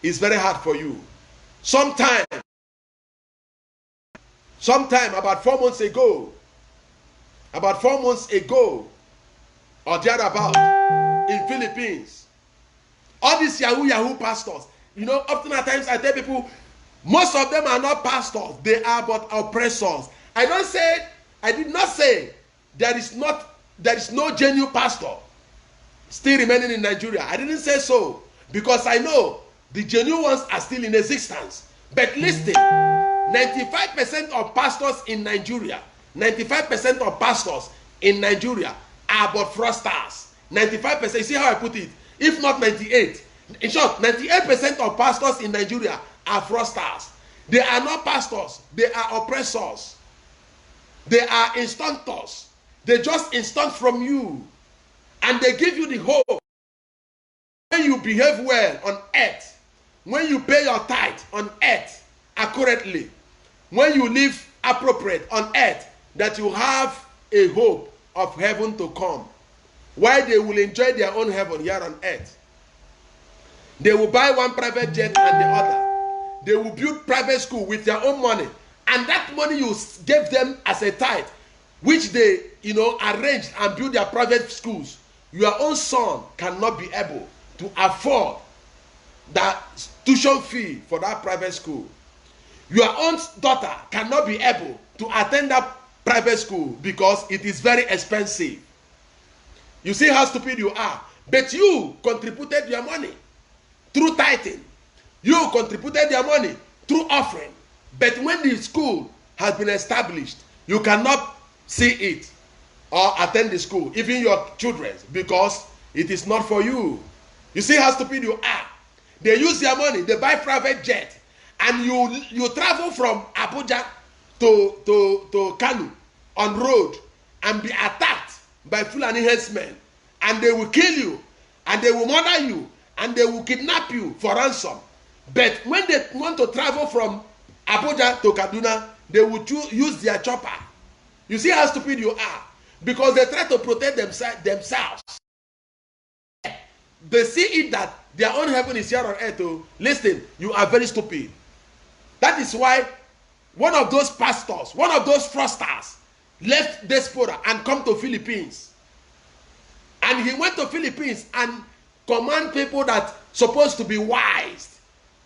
is very hard for you. Sometime about 4 months ago, or thereabout, in Philippines, all these Yahoo pastors, often at times I tell people, most of them are not pastors, they are but oppressors. I did not say there is no genuine pastor still remaining in Nigeria. I didn't say so, because I know the genuine ones are still in existence. But listen, 95% of pastors in Nigeria, 95% of pastors in Nigeria are but fraudsters. 95%, you see how I put it? If not 98. In short, 98% of pastors in Nigeria are fraudsters. They are not pastors, they are oppressors. They are instantors. They just instant from you. And they give you the hope. When you behave well on earth, when you pay your tithe on earth accurately, when you live appropriate on earth, that you have a hope of heaven to come. Why they will enjoy their own heaven here on earth. They will buy one private jet and the other. They will build private school with their own money. And that money you gave them as a tithe, which they, arranged and build their private schools. Your own son cannot be able to afford that tuition fee for that private school. Your own daughter cannot be able to attend that private school because it is very expensive. You see how stupid you are. But you contributed your money through tithing. You contributed your money through offering. But when the school has been established, you cannot see it or attend the school, even your children, because it is not for you. You see how stupid you are. They use their money, they buy private jet, and you travel from Abuja to Kano on road and be attacked by Fulani headsmen, and they will kill you, and they will murder you, and they will kidnap you for ransom. But when they want to travel from Abuja to Kaduna, they will use their chopper. You see how stupid you are, because they try to protect themselves. They see it that their own heaven is here on earth. Oh, listen, you are very stupid. That is why one of those pastors, one of those fraudsters, left diaspora and come to Philippines. And he went to Philippines and command people that supposed to be wise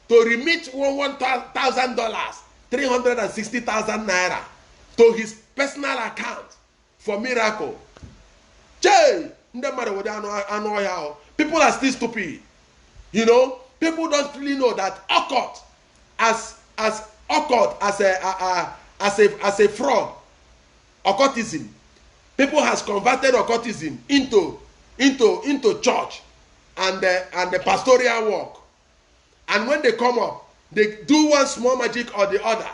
to remit $1,000, 360,000 naira to his personal account for miracle. People are still stupid. You know, people don't really know that occult as a fraud, occultism. People has converted occultism into church and the pastoral work. And when they come up, they do one small magic or the other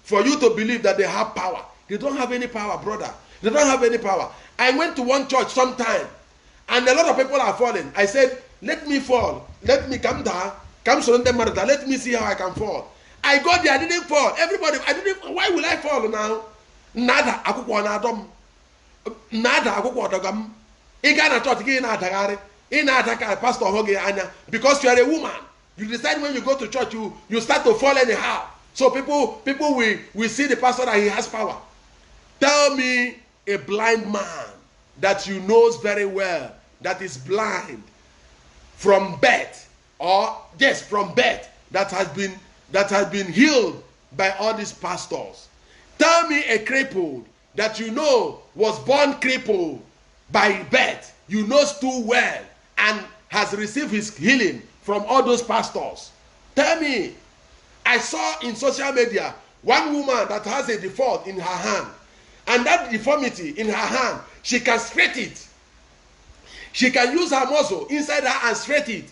for you to believe that they have power. They don't have any power, brother. They don't have any power. I went to one church sometime, and a lot of people are falling. I said, let me fall. Let me come down. Let me see how I can fall. I got there, I didn't fall. Everybody, why will I fall now? Nada, akwụkwọ na-adọm. Nada, akwụkwọ dọgam. Ị gaa na church gị na-adagharị. Ị na-adaka pastor hụ gị anya. Because you are a woman. You decide when you go to church, you start to fall anyhow. So people will see the pastor that he has power. Tell me a blind man that you knows very well that is blind from birth, or yes, from birth, that has been healed by all these pastors. Tell me a crippled that you know was born crippled by birth, you know too well, and has received his healing from all those pastors. Tell me. I saw in social media one woman that has a default in her hand, and that deformity in her hand, she can straight it. She can use her muscle inside her and straight it.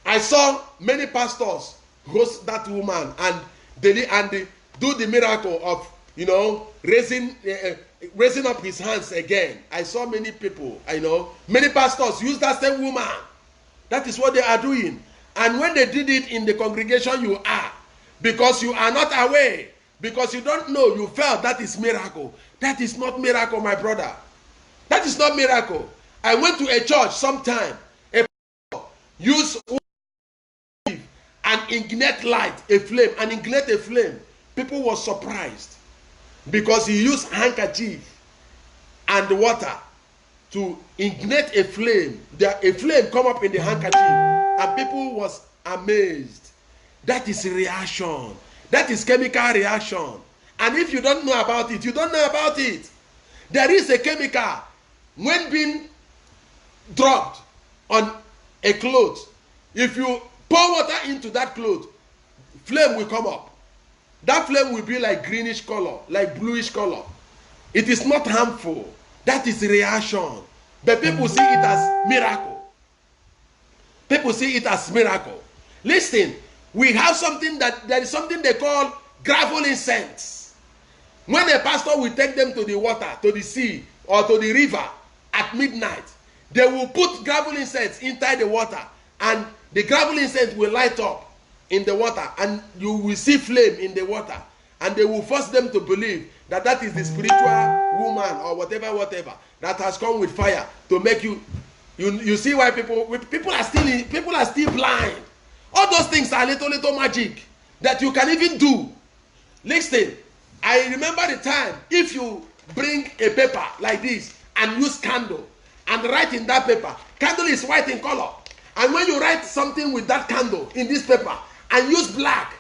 I saw many pastors host that woman and they do the miracle of, you know, raising up his hands again. I saw many people, I know, many pastors use that same woman. That is what they are doing. And when they did it in the congregation you are, because you are not aware, because you don't know, you felt that is miracle. That is not miracle, my brother. That is not miracle. I went to a church sometime. A pastor used and ignite light, a flame, and ignite a flame. People were surprised because he used handkerchief and water to ignite a flame. A flame come up in the handkerchief, and people was amazed. That is reaction. That is chemical reaction. And if you don't know about it, you don't know about it. There is a chemical when being dropped on a cloth. If you pour water into that cloth, flame will come up. That flame will be like greenish color, like bluish color. It is not harmful. That is reaction. But people see it as miracle. People see it as miracle. Listen, we have something there is something they call gravel incense. When a pastor will take them to the water, to the sea, or to the river at midnight, they will put gravel incense inside the water, and the gravel incense will light up in the water, and you will see flame in the water, and they will force them to believe that that is the spiritual woman or whatever that has come with fire to make you see why people are still blind. All those things are little magic that you can even do. Listen, I remember the time, if you bring a paper like this and use candle and write in that paper, candle is white in color, and when you write something with that candle in this paper and use black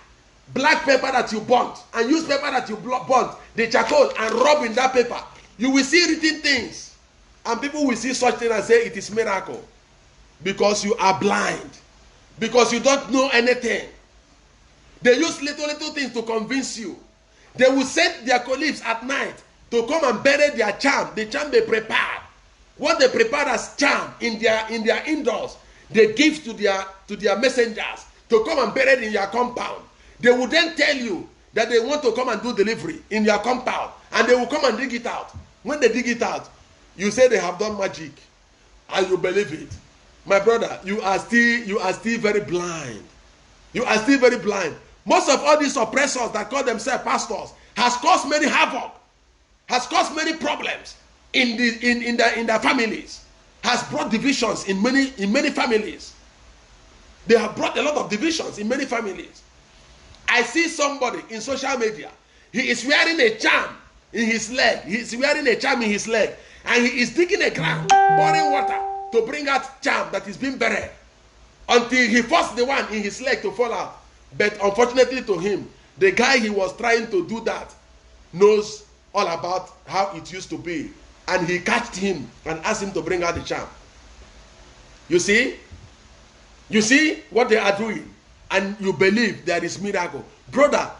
paper that you burnt, and use paper that you burnt, the charcoal, and rub in that paper, you will see written things, and people will see such things and say it is miracle, because you are blind, because you don't know anything. They use little things to convince you. They will send their colleagues at night to come and bury their charm, the charm they prepared. What they prepared as charm in their indoors, they give to their messengers to come and bury it in your compound. They will then tell you that they want to come and do delivery in your compound, and they will come and dig it out. When they dig it out, you say they have done magic, and you believe it. My brother, you are still very blind. You are still very blind. Most of all these oppressors that call themselves pastors has caused many havoc, has caused many problems in their families, has brought divisions in many families. They have brought a lot of divisions in many families. I see somebody in social media. He is wearing a charm in his leg. He is wearing a charm in his leg, and he is digging a ground, pouring water to bring out charm that is being buried, until he forced the one in his leg to fall out. But unfortunately to him, the guy he was trying to do that knows all about how it used to be, and he catched him and asked him to bring out the charm. You see what they are doing, and you believe there is miracle. Brother,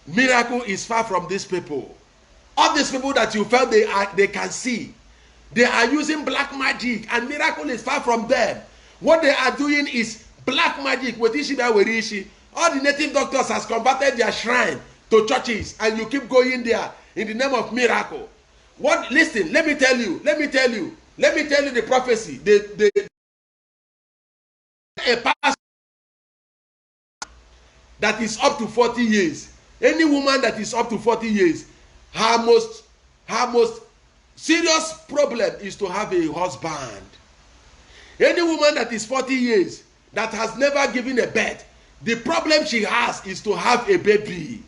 miracle is far from these people. All these people that you felt they can see, they are using black magic, and miracle is far from them. What they are doing is black magic. All the native doctors has converted their shrine to churches, and you keep going there in the name of miracle. What? Listen, let me tell you the prophecy. A pastor that is up to 40 years, any woman that is up to 40 years, her most serious problem is to have a husband. Any woman that is 40 years that has never given a birth, the problem she has is to have a baby,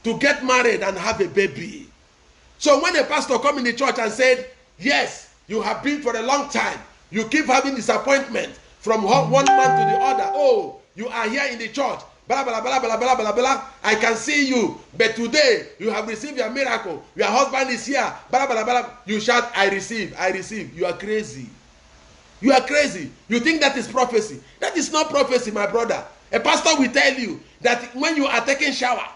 to get married and have a baby. So when a pastor come in the church and said, yes, you have been for a long time, you keep having disappointment from one man to the other. Oh, you are here in the church, blah, blah, blah, blah, blah, blah, blah. I can see you, but today you have received your miracle. Your husband is here, blah, blah, blah. You shout, I receive, I receive. You are crazy. You are crazy. You think that is prophecy. That is not prophecy, my brother. A pastor will tell you that when you are taking shower,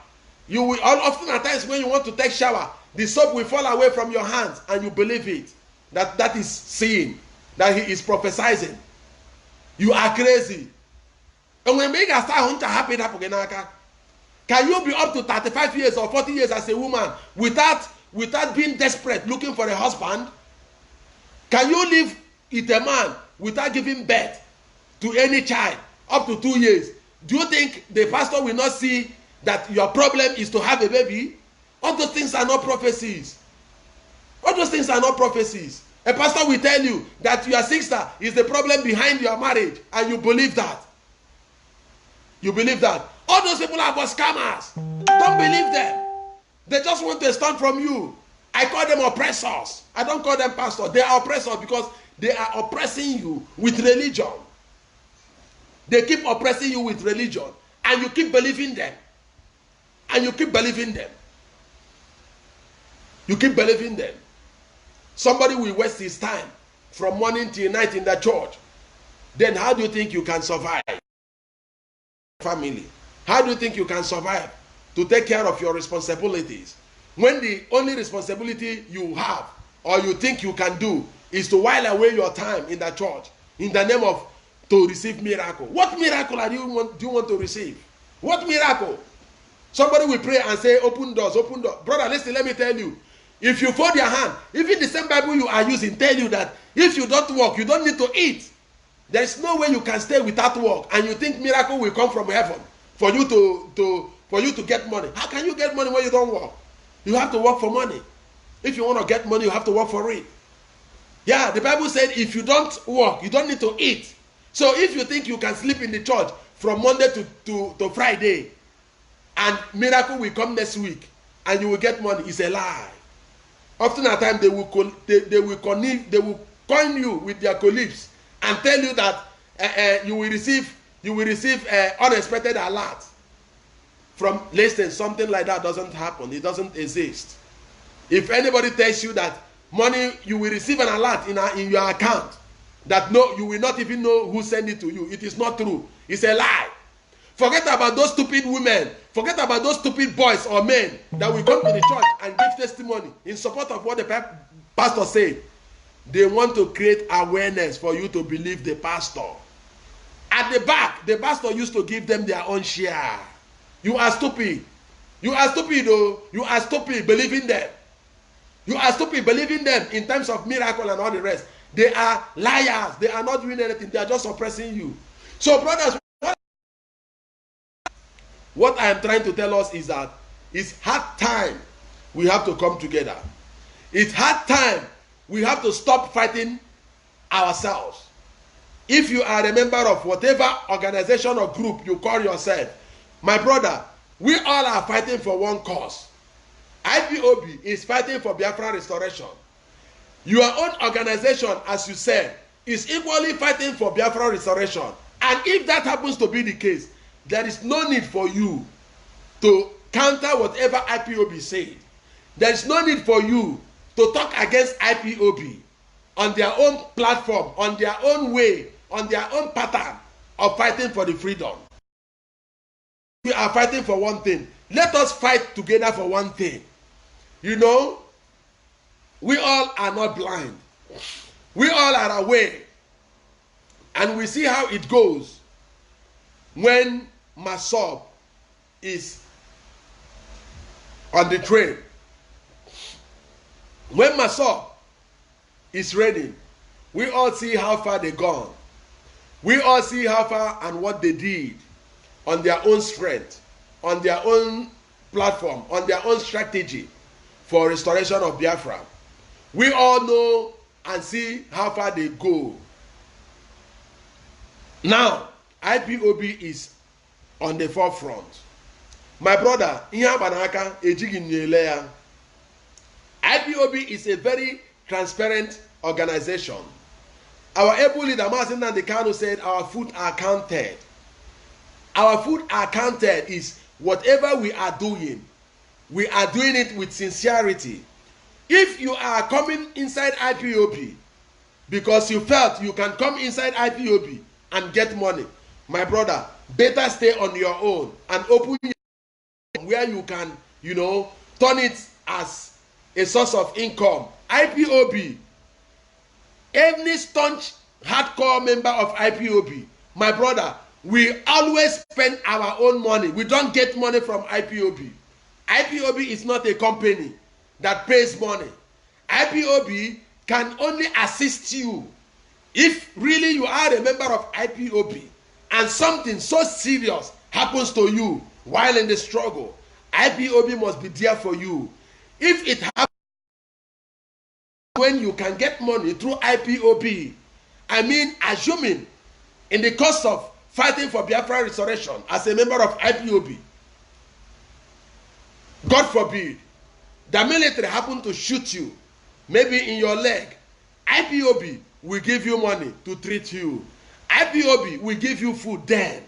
you will often at times when you want to take shower, the soap will fall away from your hands, and you believe it. That is seeing, that he is prophesying. You are crazy. And when make start happen, can you be up to 35 years or 40 years as a woman without being desperate looking for a husband? Can you live with a man without giving birth to any child up to 2 years? Do you think the pastor will not see that your problem is to have a baby? All those things are not prophecies. All those things are not prophecies. A pastor will tell you that your sister is the problem behind your marriage, and you believe that. You believe that. All those people are but scammers. Don't believe them. They just want to stand from you. I call them oppressors. I don't call them pastors. They are oppressors because they are oppressing you with religion. They keep oppressing you with religion, and you keep believing them. And you keep believing them. You keep believing them. Somebody will waste his time from morning till night in the church. Then how do you think you can survive? Family. How do you think you can survive to take care of your responsibilities when the only responsibility you have or you think you can do is to while away your time in the church in the name of to receive miracle? What miracle do you want to receive? What miracle? Somebody will pray and say, open doors, open doors. Brother, listen, let me tell you. If you fold your hand, even the same Bible you are using tell you that if you don't work, you don't need to eat. There is no way you can stay without work, and you think miracle will come from heaven for you to get money. How can you get money when you don't work? You have to work for money. If you want to get money, you have to work for it. Yeah, the Bible said if you don't work, you don't need to eat. So if you think you can sleep in the church from Monday to Friday, and miracle will come next week, and you will get money, it's a lie. Often at times they will coin you with their colleagues and tell you that you will receive unexpected alert from listen. Something like that doesn't happen. It doesn't exist. If anybody tells you that money you will receive an alert in your account, that no, you will not even know who sent it to you, it is not true. It's a lie. Forget about those stupid women. Forget about those stupid boys or men that will come to the church and give testimony in support of what the pastor said. They want to create awareness for you to believe the pastor. At the back, the pastor used to give them their own share. You are stupid. You are stupid, though. You are stupid believing them. You are stupid believing them in terms of miracle and all the rest. They are liars. They are not doing anything. They are just oppressing you. So, brothers, what I am trying to tell us is that it's hard time we have to come together. It's hard time we have to stop fighting ourselves. If you are a member of whatever organization or group you call yourself, my brother, we all are fighting for one cause. IPOB is fighting for Biafran restoration. Your own organization, as you said, is equally fighting for Biafran restoration. And if that happens to be the case, there is no need for you to counter whatever IPOB said. There is no need for you to talk against IPOB on their own platform, on their own way, on their own pattern of fighting for the freedom. We are fighting for one thing. Let us fight together for one thing. You know, we all are not blind. We all are aware. And we see how it goes when Masob is on the train. When Masob is ready, we all see how far they gone. We all see how far and what they did on their own strength, on their own platform, on their own strategy for restoration of Biafra. We all know and see how far they go. Now, IPOB is on the forefront. My brother, IPOB is a very transparent organization. Our able leader, Mazi G Udonsi, said our food are counted. Our food are counted is whatever we are doing it with sincerity. If you are coming inside IPOB because you felt you can come inside IPOB and get money, my brother, better stay on your own and open where you can, you know, turn it as a source of income. IPOB, any staunch hardcore member of IPOB, my brother, we always spend our own money. We don't get money from IPOB. IPOB is not a company that pays money. IPOB can only assist you if really you are a member of IPOB and something so serious happens to you while in the struggle. IPOB must be there for you. If it happens when you can get money through IPOB, I mean, assuming in the course of fighting for Biafra restoration as a member of IPOB, God forbid, the military happen to shoot you, maybe in your leg, IPOB will give you money to treat you. IPOB will give you food then.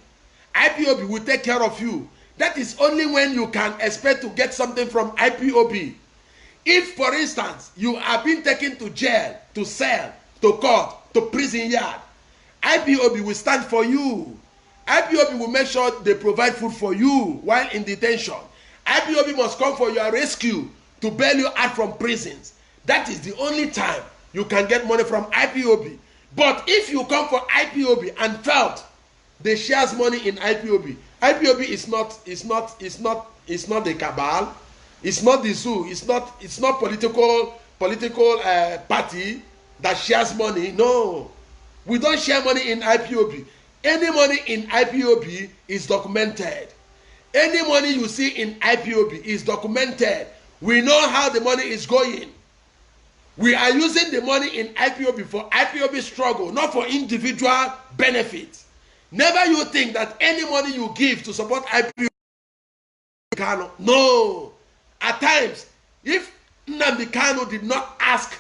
IPOB will take care of you. That is only when you can expect to get something from IPOB. If, for instance, you are being taken to jail, to cell, to court, to prison yard, IPOB will stand for you. IPOB will make sure they provide food for you while in detention. IPOB must come for your rescue to bail you out from prisons. That is the only time you can get money from IPOB. But if you come for IPOB and felt they shares money in IPOB, IPOB is not the cabal, it's not the zoo, it's not political party that shares money. No, we don't share money in IPOB. Any money in IPOB is documented. Any money you see in IPOB is documented. We know how the money is going. We are using the money in IPOB for IPOB struggle, not for individual benefit. Never you think that any money you give to support IPOB, no. At times, if Nnamdi Kanu did not ask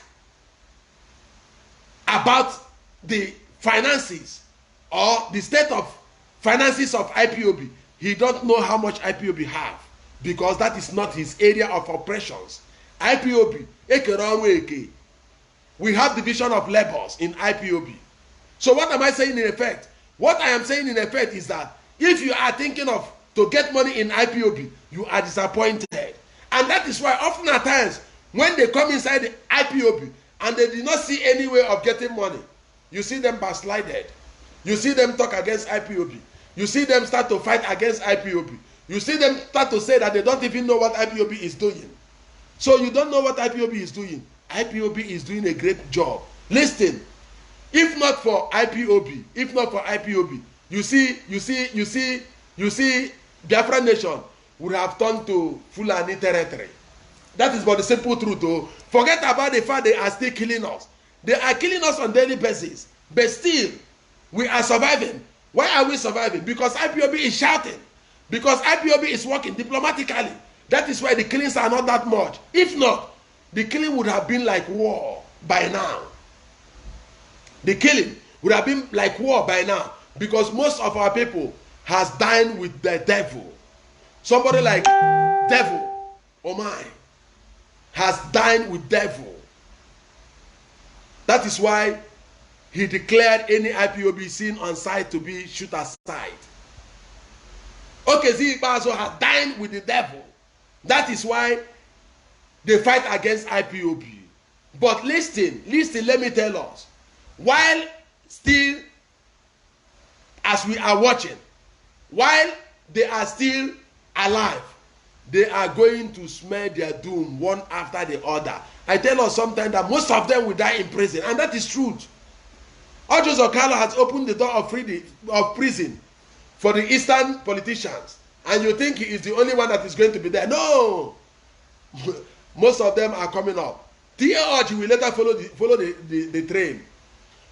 about the finances or the state of finances of IPOB, he don't know how much IPOB have, because that is not his area of operations. IPOB, we have division of labors in IPOB. So what am I saying in effect? What I am saying in effect is that If you are thinking of to get money in IPOB, you are disappointed. And that is why often at times, when they come inside the IPOB and they do not see any way of getting money, you see them backslided. You see them talk against IPOB. You see them start to fight against IPOB. You see them start to say that they don't even know what IPOB is doing. So you don't know what IPOB is doing. IPOB is doing a great job. Listen, if not for IPOB, you see, Biafran nation would have turned to Fulani territory. That is but the simple truth. Oh. Forget about the fact they are still killing us. They are killing us on daily basis. But still, we are surviving. Why are we surviving? Because IPOB is shouting. Because IPOB is working diplomatically. That is why the killings are not that much. If not, the killing would have been like war by now. The killing would have been like war by now. Because most of our people has dined with the devil. Somebody like devil, oh my, has dined with devil. That is why he declared any IPOB seen on site to be shoot aside. Okezi Ikpeazu has dined with the devil. That is why they fight against IPOB. But listen, let me tell us. While still, as we are watching, while they are still alive, they are going to smell their doom one after the other. I tell us sometimes that most of them will die in prison, and that is truth. Ojos Okalo has opened the door of prison for the Eastern politicians, and you think he is the only one that is going to be there. No! Most of them are coming up. T.A. Oji will later follow the train.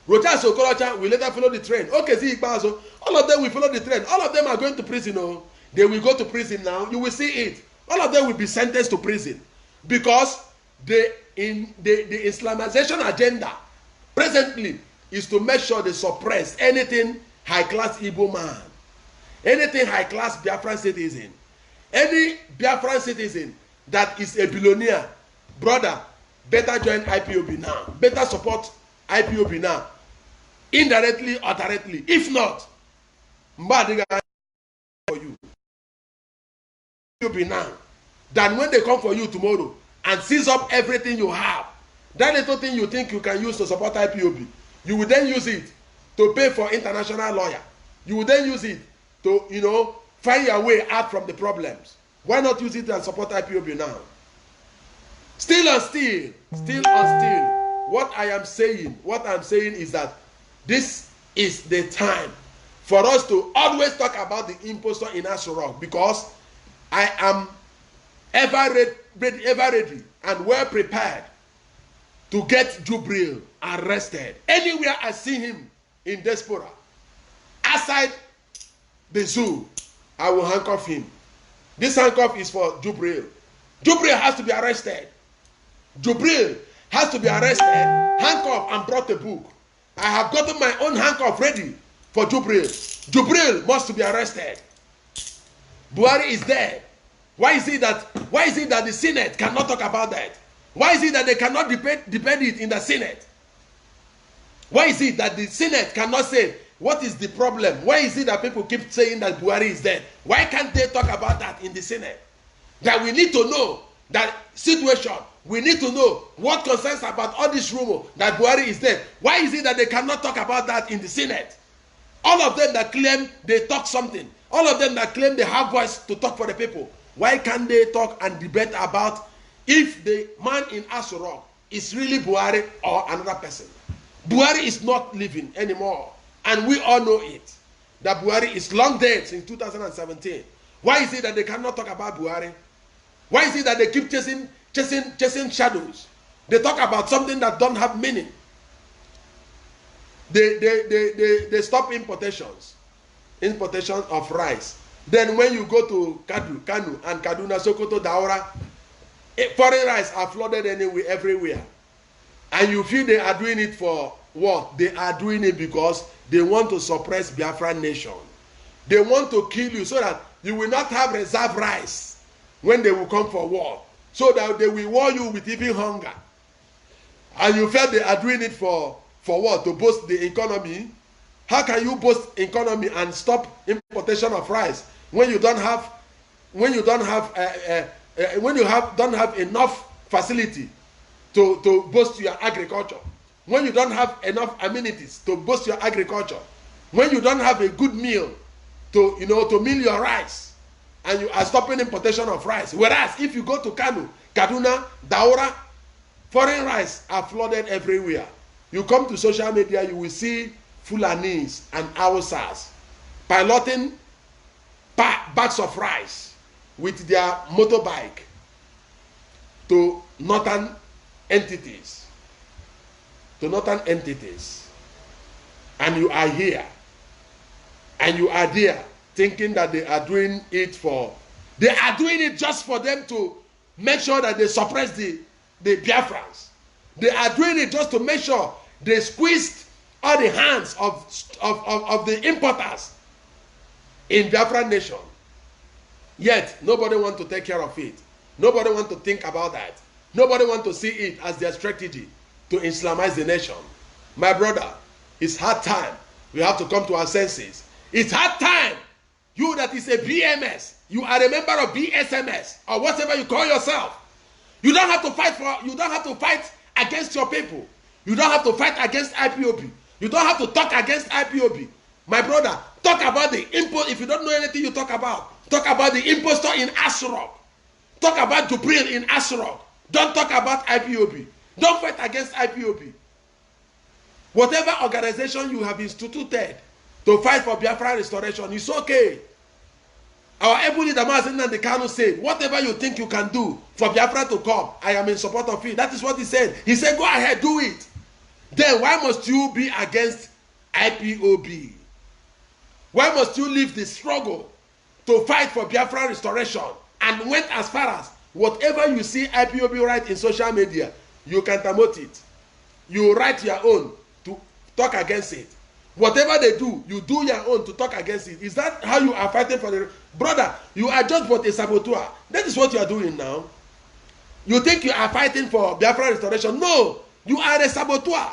Rochas Okorocha will later follow the train. Okezi Ikpeazu, all of them will follow the train. All of them are going to prison. Oh. They will go to prison now. You will see it. All of them will be sentenced to prison. Because the Islamization agenda presently is to make sure they suppress anything high-class Igbo man, anything high-class Biafran citizen, any Biafran citizen that is a billionaire, brother, better join IPOB now. Better support IPOB now. Indirectly or directly. If not, Mbadiga for you. IPOB now. Than when they come for you tomorrow and seize up everything you have. That little thing you think you can use to support IPOB, you will then use it to pay for international lawyer. You will then use it to, find your way out from the problems. Why not use it and support IPOB now? Still on still. What I'm saying is that this is the time for us to always talk about the impostor in Asurok, because I am ever ready and well prepared to get Jubril arrested. Anywhere I see him in diaspora, outside the zoo, I will handcuff him. This handcuff is for Jubril. Jubril has to be arrested. Jubril has to be arrested, handcuffed, and brought a book. I have gotten my own handcuff ready for Jubril. Jubril must be arrested. Buhari is there. Why is it that the Senate cannot talk about that? Why is it that they cannot debate it in the Senate? Why is it that the Senate cannot say what is the problem? Why is it that people keep saying that Buhari is dead? Why can't they talk about that in the Senate? That we need to know that situation. We need to know what concerns about all this rumor that Buhari is dead. Why is it that they cannot talk about that in the Senate? All of them that claim they talk something, all of them that claim they have voice to talk for the people, why can't they talk and debate about if the man in Asurok is really Buhari or another person? Buhari is not living anymore, and we all know it. That Buhari is long dead since 2017. Why is it that they cannot talk about Buhari? Why is it that they keep chasing shadows? They talk about something that don't have meaning. They stop importation of rice. Then when you go to Kanu and Kaduna, Sokoto, Daura, foreign rice are flooded everywhere. And you feel they are doing it for what? They are doing it because they want to suppress Biafran nation. They want to kill you so that you will not have reserve rice when they will come for war. So that they will war you with even hunger. And you felt they are doing it for what? To boost the economy. How can you boost economy and stop importation of rice when you don't have don't have enough facility to boost your agriculture? When you don't have enough amenities to boost your agriculture, when you don't have a good meal to mill your rice, and you are stopping importation of rice. Whereas if you go to Kano, Kaduna, Daura, foreign rice are flooded everywhere. You come to social media, you will see Fulanis and Hausas piloting bags of rice with their motorbike to northern entities. And you are here and you are there thinking that they are doing it just for them to make sure that they suppress the Biafrans. They are doing it just to make sure they squeezed all the hands of the importers in Biafran nation. Yet nobody wants to take care of it. Nobody wants to think about that. Nobody wants to see it as their strategy to Islamize the nation. My brother, it's hard time. We have to come to our senses. It's hard time. You that is a BMS, you are a member of BSMS or whatever you call yourself. You don't have to fight against your people. You don't have to fight against IPOB. You don't have to talk against IPOB. My brother, talk about the import. If you don't know anything, you talk about the impostor in Asrock. Talk about Jubril in Asrock. Don't talk about IPOB. Don't fight against IPOB. Whatever organization you have instituted to fight for Biafra restoration, it's okay. Our able leader Mazi G Udonsi said, whatever you think you can do for Biafra to come, I am in support of it. That is what he said. He said, go ahead, do it. Then why must you be against IPOB? Why must you leave the struggle to fight for Biafra restoration and went as far as whatever you see IPOB write in social media, you can promote it. You write your own to talk against it. Whatever they do, you do your own to talk against it. Is that how you are fighting for the... Brother, you are just but a saboteur. That is what you are doing now. You think you are fighting for Biafra restoration. No, you are a saboteur.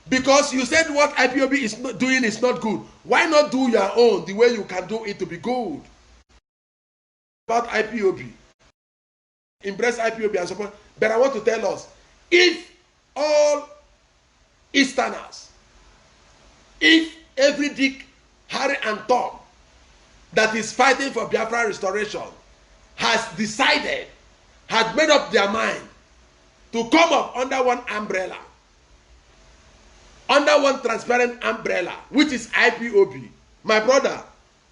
Because you said what IPOB is not doing is not good. Why not do your own the way you can do it to be good? About IPOB. Embrace IPOB and support. But I want to tell us, if all Easterners, if every Dick, Harry and Tom that is fighting for Biafra restoration has decided, had made up their mind to come up under one umbrella, under one transparent umbrella, which is IPOB, my brother,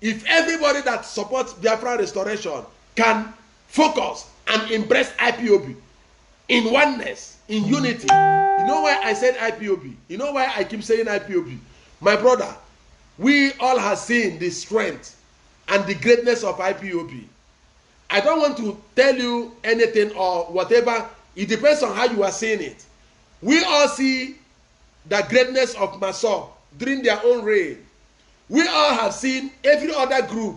if everybody that supports Biafra restoration can focus and embrace IPOB in oneness, in unity. You know why I said IPOB? You know why I keep saying IPOB? My brother, we all have seen the strength and the greatness of IPOB. I don't want to tell you anything or whatever. It depends on how you are seeing it. We all see the greatness of Masop during their own reign. We all have seen every other group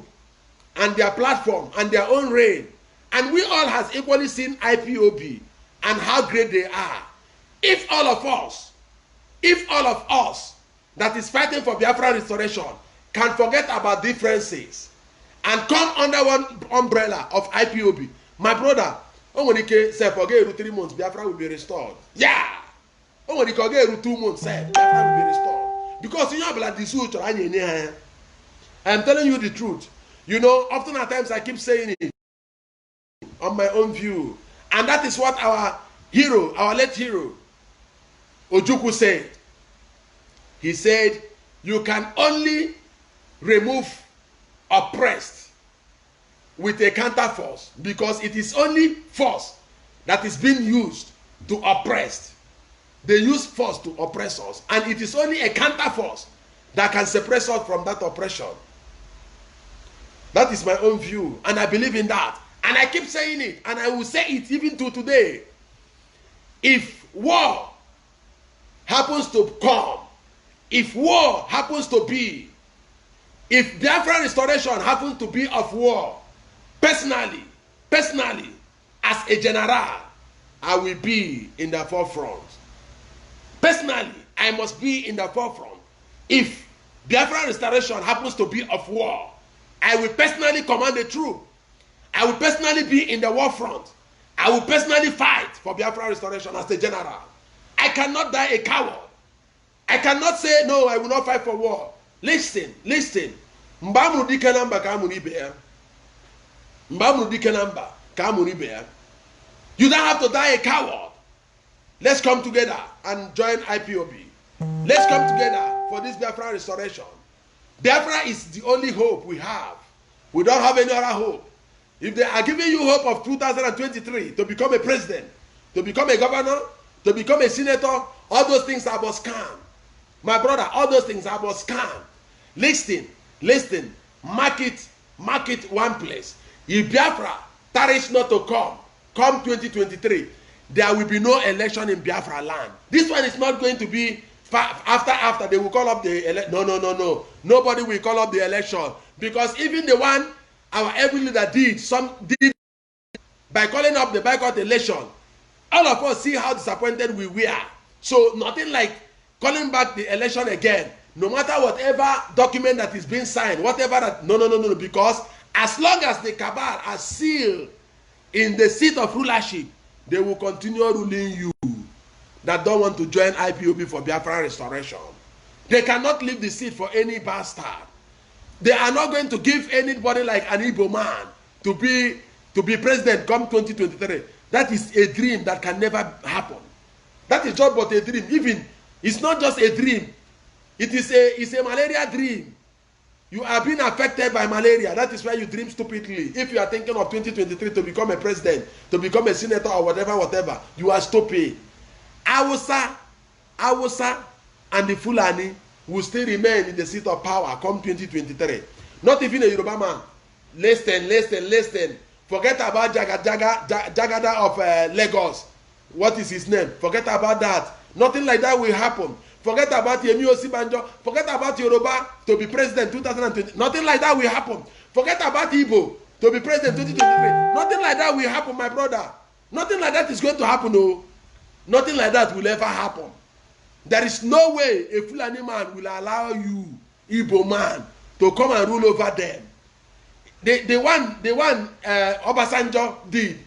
and their platform and their own reign. And we all have equally seen IPOB and how great they are. If all of us that is fighting for Biafra restoration can forget about differences and come under one umbrella of IPOB, my brother, say forget 3 months, Biafra will be restored. Yeah. Forget 2 months, say Biafra will be restored. Because you know like this, I am telling you the truth. You know, often at times I keep saying it on my own view. And that is what our hero, our late hero, Ojukwu said. He said, you can only remove oppressed with a counter force, because it is only force that is being used to oppress. They use force to oppress us, and it is only a counter force that can separate us from that oppression. That is my own view, and I believe in that. And I keep saying it, and I will say it even to today. If war happens to come, if war happens to be, if Biafra restoration happens to be of war, personally, as a general, I will be in the forefront. Personally, I must be in the forefront. If Biafra restoration happens to be of war, I will personally command the troop. I will personally be in the war front. I will personally fight for Biafra restoration as the general. I cannot die a coward. I cannot say, no, I will not fight for war. Listen. Mbamuru dike namba ka amuru ibe ya. Mbamuru dike namba ka amuru ibe ya. You don't have to die a coward. Let's come together and join IPOB. Let's come together for this Biafra restoration. Biafra is the only hope we have. We don't have any other hope. If they are giving you hope of 2023 to become a president, to become a governor, to become a senator, all those things are about scam. My brother, all those things are about scam. Listen, mark it one place. If Biafra tarries not to come 2023, there will be no election in Biafra land. This one is not going to be after they will call up the election. No. Nobody will call up the election, because even the one our every leader did by calling up the boycott election, all of us see how disappointed we were. So nothing like calling back the election again, no matter whatever document that is being signed, whatever that, no, because as long as the cabal are sealed in the seat of rulership, they will continue ruling you that don't want to join IPOB for Biafra restoration. They cannot leave the seat for any bastard. They are not going to give anybody like an Igbo man to be president come 2023. That is a dream that can never happen. That is just but a dream. Even it's not just a dream. It's a malaria dream. You are being affected by malaria. That is why you dream stupidly. If you are thinking of 2023 to become a president, to become a senator or whatever, you are stupid. Awusa and the Fulani will still remain in the seat of power come 2023. Not even a Yoruba man. Listen. Forget about Jagada of Lagos. What is his name? Forget about that. Nothing like that will happen. Forget about Yemi Osibanjo. Forget about Yoruba to be president 2020. Nothing like that will happen. Forget about Igbo to be president 2023. Nothing like that will happen, my brother. Nothing like that is going to happen, no. Nothing like that will ever happen. There is no way a Fulani man will allow you, Igbo man, to come and rule over them. The one Obasanjo did,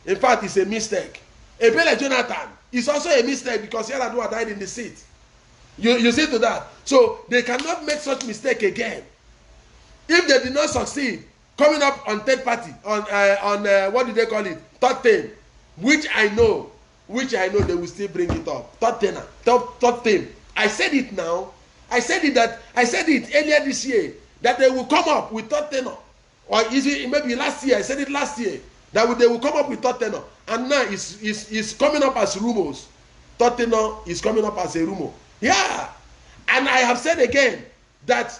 in fact, is a mistake. Ebele Jonathan is also a mistake because Yaradua died in the seat. You see to that. So they cannot make such mistake again. If they did not succeed coming up on third party, on what do they call it? Third thing, which I know they will still bring it up. Third thing. I said it now. I said it earlier this year that they will come up with third tenor. Or is it maybe last year? I said it last year that they will come up with third tenor. And now it's coming up as rumors. Third tenor is coming up as a rumor. Yeah. And I have said again that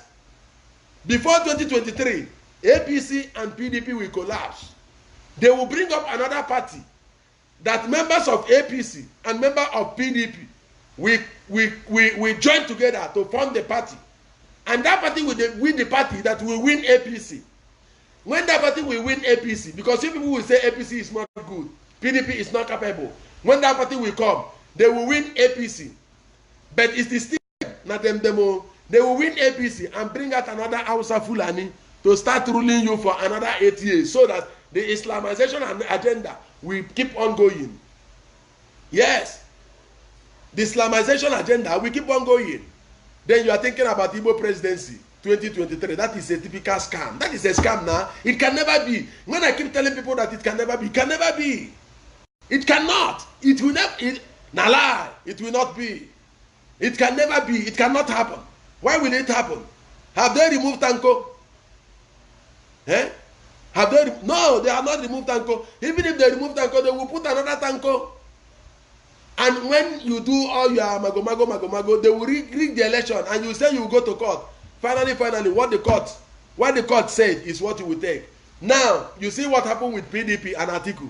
before 2023, APC and PDP will collapse. They will bring up another party that members of APC and members of PDP we join together to form the party. And that party will win the party that will win APC. When that party will win APC, because some people will say APC is not good, PDP is not capable. When that party will come, they will win APC. But it's the still not them demo. They will win APC and bring out another Hausa Fulani to start ruling you for another 8 years, so that the Islamization agenda will keep on going. Yes, the Islamization agenda will keep on going. Then you are thinking about Igbo presidency 2023. That is a typical scam. That is a scam now. It can never be. When I keep telling people that it can never be, it can never be. It cannot. It will never. Nah lie. It will not be. It can never be. It cannot happen. Why will it happen? Have they removed Tanko? Have they? No, they have not removed Tanko. Even if they remove Tanko, they will put another Tanko. And when you do all your mago, they will rig the election, and you say you will go to court. Finally, what the court said is what you will take. Now, you see what happened with PDP and Atiku.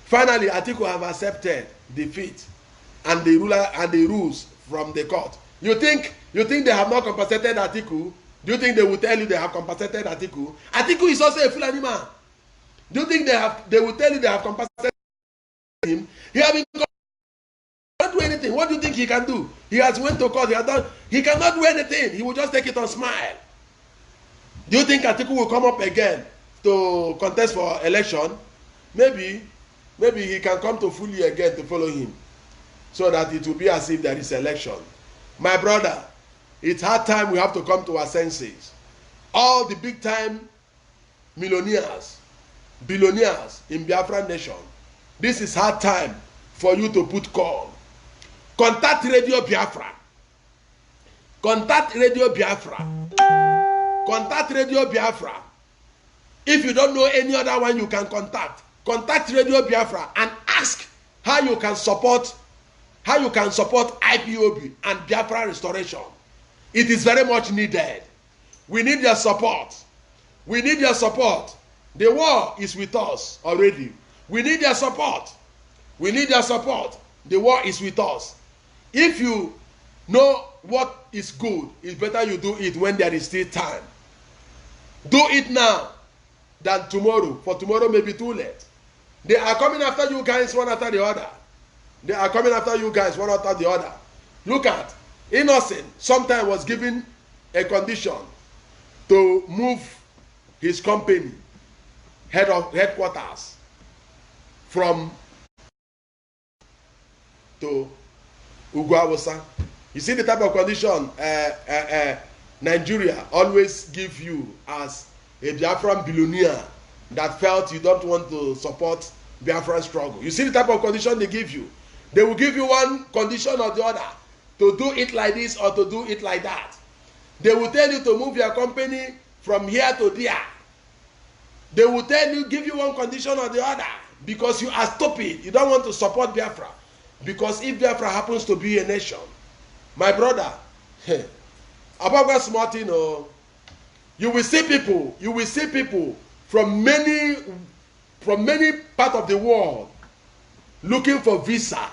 Finally, Atiku have accepted defeat and the rules from the court. You think they have not compensated Atiku? Do you think they will tell you they have compensated Atiku? Atiku is also a Fulani man. Do you think they will tell you they have compensated him? He have been not do anything anything. What do you think he can do? He has went to court. He cannot do anything. He will just take it on smile. Do you think Atiku will come up again to contest for election? Maybe he can come to Fully again to follow him, so that it will be as if there is election. My brother, it's hard time. We have to come to our senses. All the big time millionaires, billionaires in Biafran nation, this is hard time for you to put call. Contact Radio Biafra. Contact Radio Biafra. Contact Radio Biafra. If you don't know any other one you can contact, contact Radio Biafra and ask how you can support IPOB and Biafra restoration. It is very much needed. We need your support. We need your support. The war is with us already. We need your support. We need your support. The war is with us. If you know what is good, it's better you do it when there is still time. Do it now than tomorrow, for tomorrow may be too late. They are coming after you guys one after the other. They are coming after you guys one after the other. Look at Innocent. Sometimes was given a condition to move his company headquarters from to Ugwawosa. You see the type of condition Nigeria always give you as a Biafran billionaire that felt you don't want to support Biafran struggle. You see the type of condition they give you. They will give you one condition or the other, to do it like this or to do it like that. They will tell you to move your company from here to there. They will tell you, give you one condition or the other, because you are stupid. You don't want to support Biafra. Because if Biafra happens to be a nation, my brother, about smart, you know, you will see people from many parts of the world looking for visa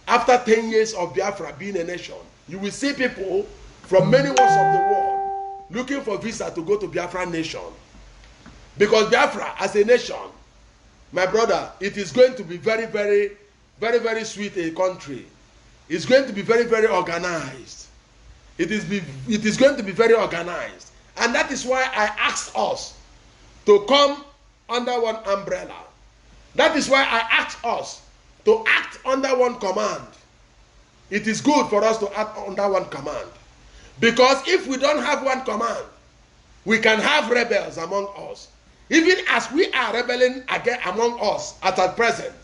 after 10 years of Biafra being a nation. You will see people from many parts of the world looking for visa to go to Biafra nation. Because Biafra as a nation, my brother, it is going to be very, very, very, very sweet a country. It's going to be very, very organized. It is going to be very organized. And that is why I asked us to come under one umbrella. That is why I asked us to act under one command. It is good for us to act under one command. Because if we don't have one command, we can have rebels among us. Even as we are rebelling again among us at present.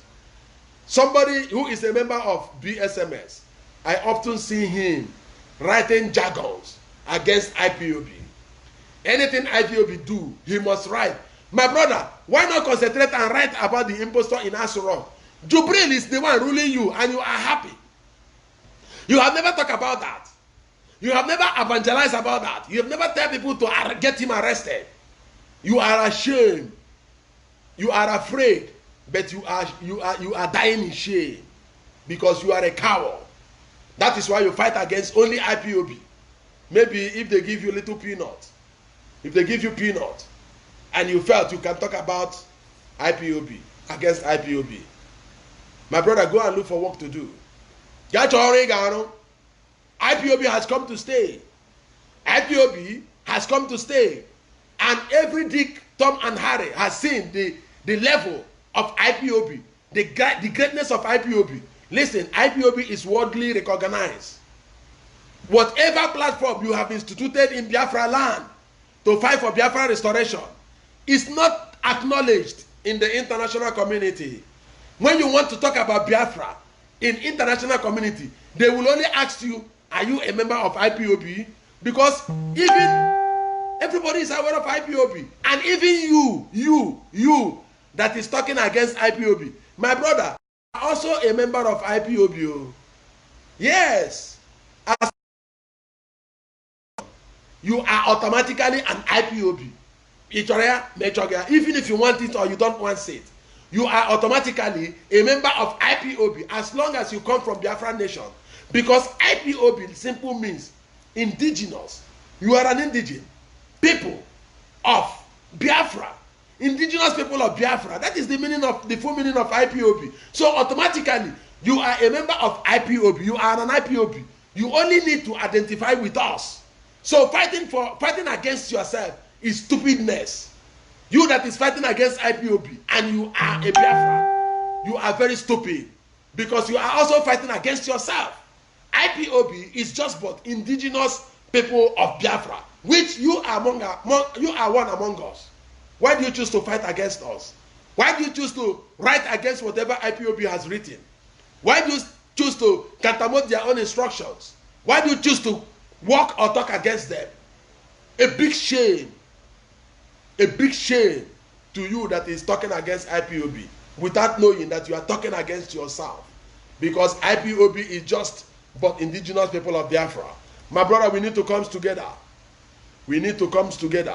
Somebody who is a member of BSMS, I often see him writing jargons against IPOB. Anything IPOB do, he must write. My brother, why not concentrate and write about the impostor in Asura? Jubril is the one ruling you and you are happy. You have never talked about that. You have never evangelized about that. You have never tell people to get him arrested. You are ashamed. You are afraid. But you are dying in shame. Because you are a coward. That is why you fight against only IPOB. Maybe if they give you little peanut. If they give you peanut. And you felt you can talk about IPOB. Against IPOB. My brother, go and look for work to do. IPOB has come to stay. IPOB has come to stay. And every Dick, Tom, and Harry has seen the level of IPOB, the greatness of IPOB. Listen, IPOB is worldly recognized. Whatever platform you have instituted in Biafra land to fight for Biafra restoration is not acknowledged in the international community. When you want to talk about Biafra in international community, they will only ask you, are you a member of IPOB? Because even everybody is aware of IPOB. And even you that is talking against IPOB, my brother, are also a member of IPOB. Yes. As you are automatically an IPOB. Even if you want it or you don't want it, you are automatically a member of IPOB as long as you come from Biafran nation. Because IPOB simple means indigenous. You are an indigenous people of Biafra. Indigenous people of Biafra. That is the meaning of the full meaning of IPOB. So automatically You are a member of IPOB. You are an IPOB. You only need to identify with us. So fighting against yourself is stupidness. You that is fighting against IPOB and you are a Biafran, you are very stupid because you are also fighting against yourself. IPOB is just but indigenous people of Biafra, which you are one among us. Why do you choose to fight against us? Why do you choose to write against whatever IPOB has written? Why do you choose to countermand their own instructions? Why do you choose to walk or talk against them? A big shame. A big shame to you that is talking against IPOB without knowing that you are talking against yourself. Because IPOB is just but indigenous people of Biafra. My brother, we need to come together. We need to come together.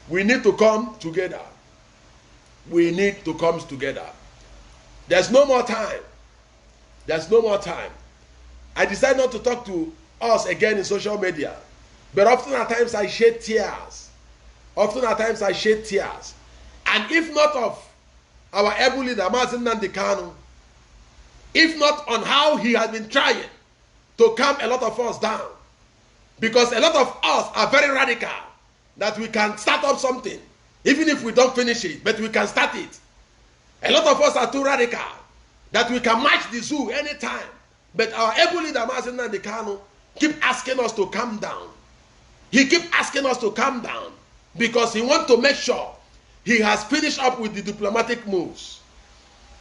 We need to come together. We need to come together. There's no more time. There's no more time. I decided not to talk to us again in social media. But often at times I shed tears. Often at times I shed tears. And if not of our able leader, Mazi G Udonsi, if not on how he has been trying to calm a lot of us down, because a lot of us are very radical, that we can start up something, even if we don't finish it, but we can start it. A lot of us are too radical, that we can march the zoo anytime. But our able leader, Mazi G Udonsi, keep asking us to calm down. He keep asking us to calm down because he wants to make sure he has finished up with the diplomatic moves.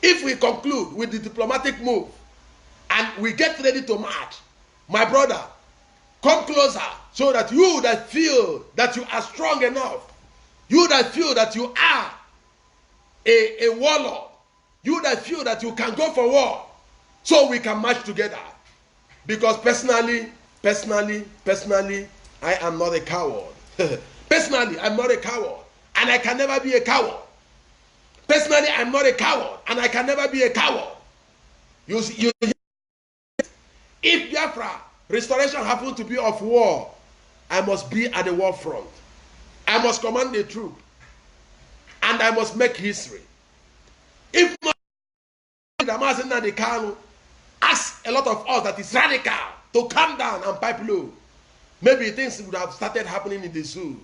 If we conclude with the diplomatic move and we get ready to march, my brother, come closer so that you that feel that you are strong enough, you that feel that you are a warlord, you that feel that you can go for war, so we can march together. Because personally, I am not a coward. Personally, I'm not a coward. And I can never be a coward. Personally, I'm not a coward. And I can never be a coward. If Biafra restoration happens to be of war, I must be at the war front. I must command the troop. And I must make history. If not, the Mazi G Udonsi ask a lot of us that is radical to calm down and pipe low, maybe things would have started happening in the zoo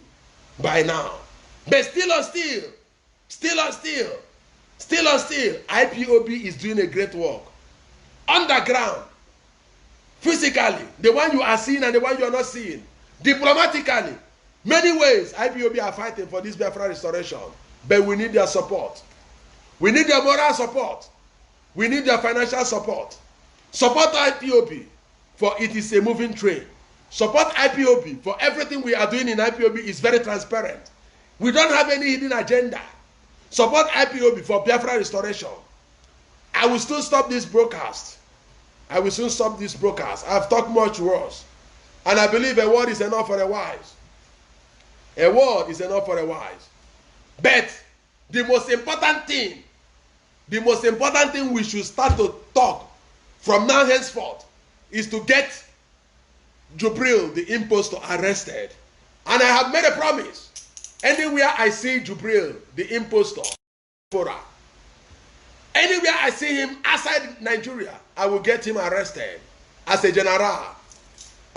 by now. But still, IPOB is doing a great work. Underground, physically, the one you are seeing and the one you are not seeing. Diplomatically, many ways IPOB are fighting for this Biafra restoration. But we need their support. We need their moral support. We need their financial support. Support IPOB, for it is a moving train. Support IPOB, for everything we are doing in IPOB is very transparent. We don't have any hidden agenda. Support IPOB for Biafra restoration. I will still stop this broadcast. I will soon stop this broadcast. I've talked much worse. And I believe a word is enough for the wise. A word is enough for the wise. But the most important thing we should start to talk from now henceforth is to get Jubril, the impostor, arrested. And I have made a promise. Anywhere I see Jubril, the impostor, anywhere I see him outside Nigeria, I will get him arrested as a general.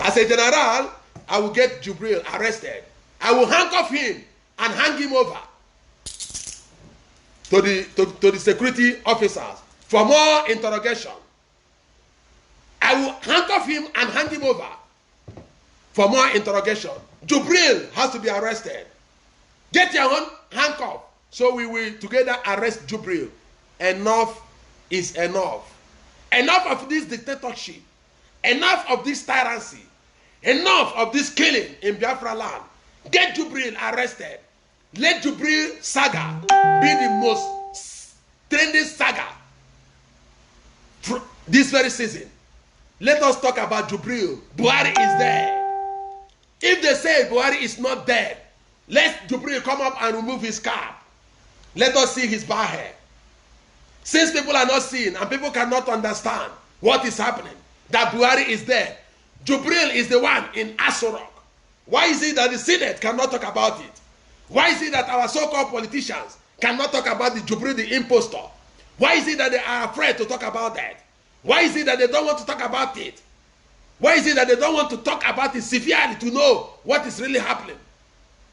As a general, I will get Jubril arrested. I will handcuff him and hang him over to the security officers for more interrogation. I will handcuff him and hand him over for more interrogation. Jubril has to be arrested. Get your own handcuff so we will together arrest Jubril. Enough is enough. Enough of this dictatorship. Enough of this tyranny. Enough of this killing in Biafra land. Get Jubril arrested. Let Jubril saga be the most trending saga this very season. Let us talk about Jubril. Buhari is dead. If they say Buhari is not dead, let Jubril come up and remove his cap. Let us see his bar hair. Since people are not seeing and people cannot understand what is happening, that Buhari is dead, Jubril is the one in Asorok. Why is it that the Senate cannot talk about it? Why is it that our so-called politicians cannot talk about the Jubril, the impostor? Why is it that they are afraid to talk about that? Why is it that they don't want to talk about it? Why is it that they don't want to talk about it severely to know what is really happening?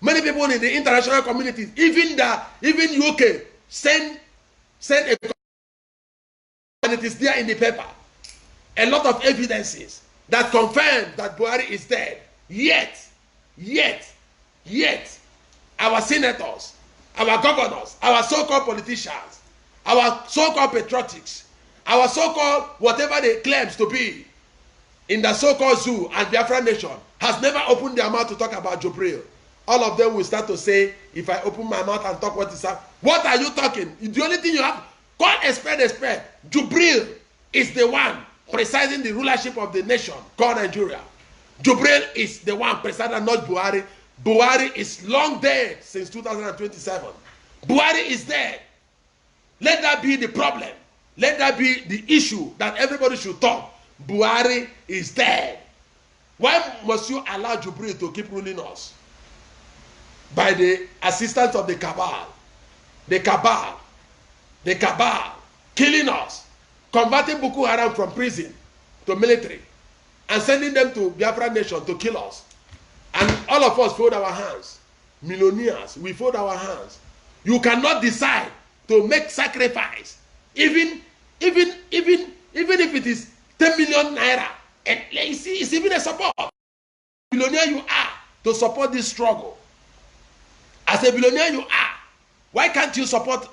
Many people in the international community, even UK, send a, and it is there in the paper. A lot of evidences that confirm that Buhari is dead. Yet, our senators, our governors, our so-called politicians, our so-called patriotics, our so-called whatever they claim to be in the so-called zoo and Biafra nation has never opened their mouth to talk about Jubril. All of them will start to say, if I open my mouth and talk what is up, what are you talking? The only thing you have, call a spade. Jubril is the one presiding the rulership of the nation called Nigeria. Jubril is the one presiding, not Buhari. Buhari is long dead since 2027. Buhari is dead. Let that be the problem. Let that be the issue that everybody should talk. Buhari is dead. Why must you allow Jubril to keep ruling us? By the assistance of the cabal. The cabal, killing us, converting Boko Haram from prison to military, and sending them to Biafra nation to kill us. And all of us fold our hands. Millionaires, we fold our hands. You cannot decide to make sacrifice, even if it is 10 million naira. And it's even a support. Billionaire you are to support this struggle. As a billionaire you are, why can't you support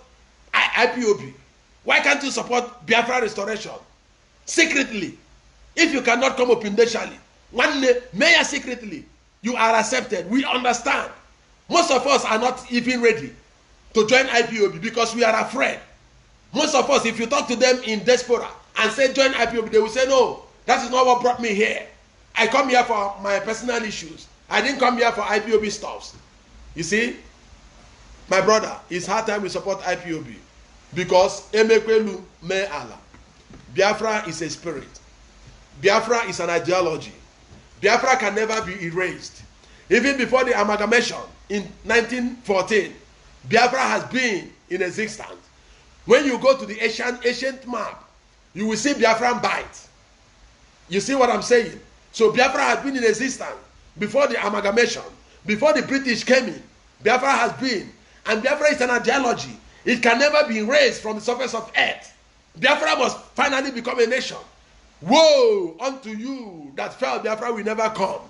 IPOB? Why can't you support Biafra restoration? Secretly, if you cannot come up initially, one mayor secretly, you are accepted. We understand. Most of us are not even ready to join IPOB because we are afraid. Most of us, if you talk to them in diaspora and say join IPOB, they will say, no, that is not what brought me here. I come here for my personal issues. I didn't come here for IPOB stuffs. You see, my brother, it's hard time we support IPOB because Emekwelu me Allah. Biafra is a spirit. Biafra is an ideology. Biafra can never be erased. Even before the amalgamation in 1914, Biafra has been in existence. When you go to the ancient map, you will see Biafran bite. You see what I'm saying? So Biafra has been in existence before the amalgamation, before the British came in. Biafra has been, and Biafra is an ideology. It can never be erased from the surface of earth. Biafra must finally become a nation. Woe unto you that felt Biafra will never come.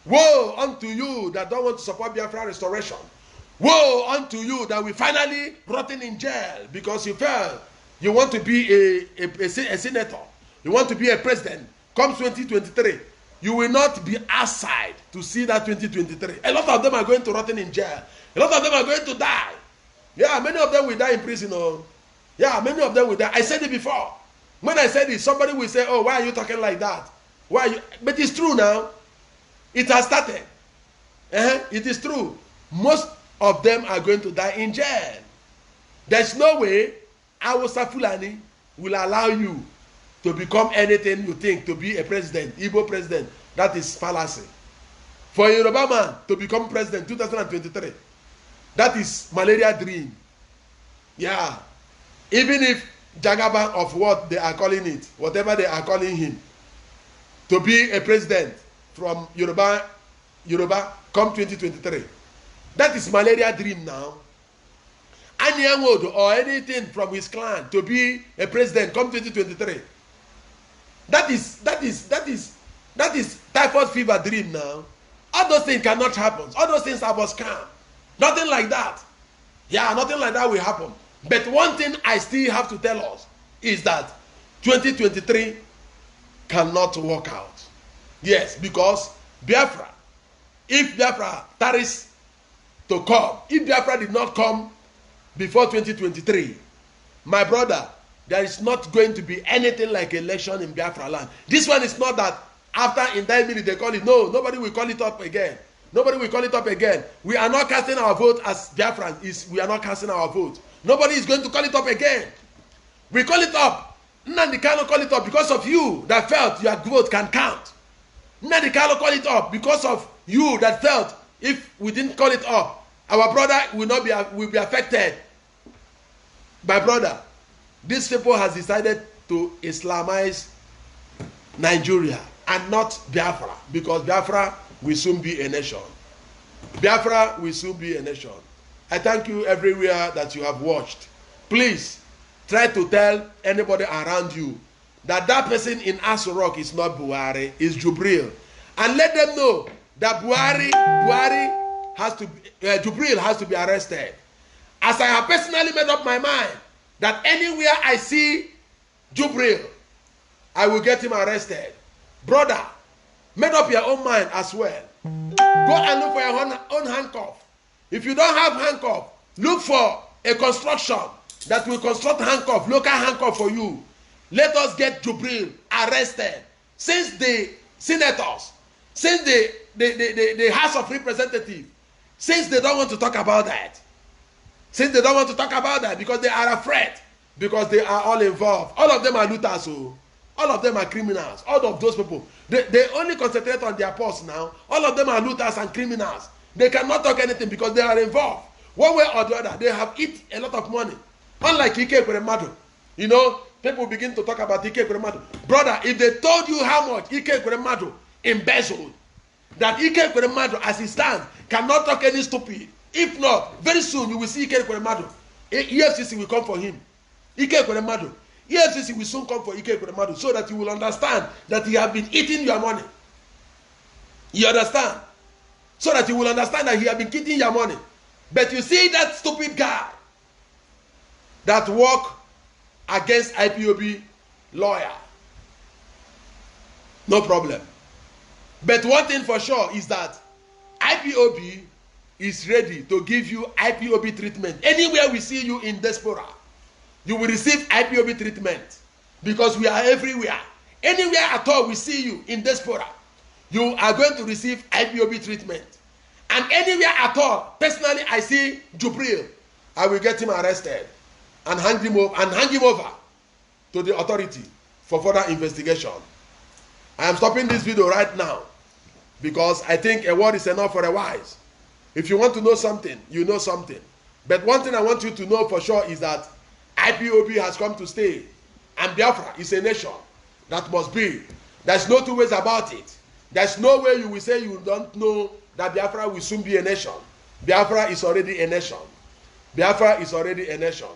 Woe unto you that don't want to support Biafra restoration. Woe unto you that will finally rotten in jail because you felt you want to be a senator. You want to be a president. Come 2023. You will not be outside to see that 2023. A lot of them are going to rotten in jail. A lot of them are going to die. Yeah, many of them will die in prison. Oh. Yeah, many of them will die. I said it before. When I said it, somebody will say, oh, why are you talking like that? Why are you? But it's true now. It has started. It is true. Most of them are going to die in jail. There's no way Awusa Fulani will allow you to become anything you think to be a president, Igbo president. That is fallacy. For a Yoruba man to become president 2023, that is malaria dream. Yeah. Even if Jagaba of what they are calling it, whatever they are calling him, to be a president from Yoruba come 2023. That is malaria dream now. Anyangodo or anything from his clan to be a president come 2023. That is typhoid fever dream now. All those things cannot happen. All those things are but scam. Nothing like that. Yeah, nothing like that will happen. But one thing I still have to tell us is that 2023 cannot work out. Yes, because Biafra, if Biafra tarries to come, if Biafra did not come before 2023, my brother, there is not going to be anything like election in Biafra land. This one is not that after in 9 minutes they call it. No, nobody will call it up again. Nobody will call it up again. We are not casting our vote as Biafrans. We are not casting our vote. Nobody is going to call it up again. We call it up. Nnamdi Kanu call it up because of you that felt your vote can count. Nnamdi Kanu call it up because of you that felt if we didn't call it up, our brother will be affected. My brother, these people has decided to Islamize Nigeria and not Biafra, because Biafra will soon be a nation. Biafra will soon be a nation. I thank you everywhere that you have watched. Please try to tell anybody around you that that person in Aso Rock is not Buhari, is Jubril, and let them know that Jubril has to be arrested. As I have personally made up my mind that anywhere I see Jubril, I will get him arrested. Brother, make up your own mind as well. Go and look for your own handcuff. If you don't have handcuff, look for a construction that will construct handcuff, local handcuff for you. Let us get Jubril arrested. Since the senators, since the House of Representatives, since they don't want to talk about that, because they are afraid, because they are all involved. All of them are looters, so all of them are criminals. All of those people, they only concentrate on their posts now. All of them are looters and criminals. They cannot talk anything because they are involved. One way or the other, they have eaten a lot of money. Unlike Ike Ekweremadu. You know, people begin to talk about Ike Ekweremadu. Brother, if they told you how much Ike Ekweremadu embezzled, that Ike Ekweremadu as he stands cannot talk any stupid. If not, very soon you will see Ike Ekweremadu. EFCC will come for him. Ike Ekweremadu. EFCC will soon come for Ike Ekweremadu, so that you will understand that he has been eating your money. You understand? So that you will understand that he has been eating your money. But you see that stupid guy that work against IPOB lawyer. No problem. But one thing for sure is that IPOB is ready to give you IPOB treatment. Anywhere we see you in diaspora, you will receive IPOB treatment, because we are everywhere. Anywhere at all we see you in diaspora, you are going to receive IPOB treatment. And anywhere at all, personally, I see Jubril, I will get him arrested and hand him over to the authority for further investigation. I am stopping this video right now because I think a word is enough for a wise. If you want to know something, you know something. But one thing I want you to know for sure is that IPOB has come to stay, and Biafra is a nation that must be. There's no two ways about it. There's no way you will say you don't know that Biafra will soon be a nation. Biafra is already a nation. Biafra is already a nation.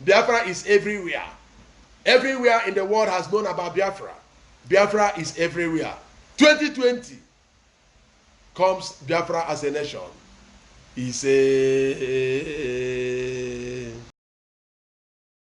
Biafra is everywhere. Everywhere in the world has known about Biafra. Biafra is everywhere. 2020 comes Biafra as a nation. He said.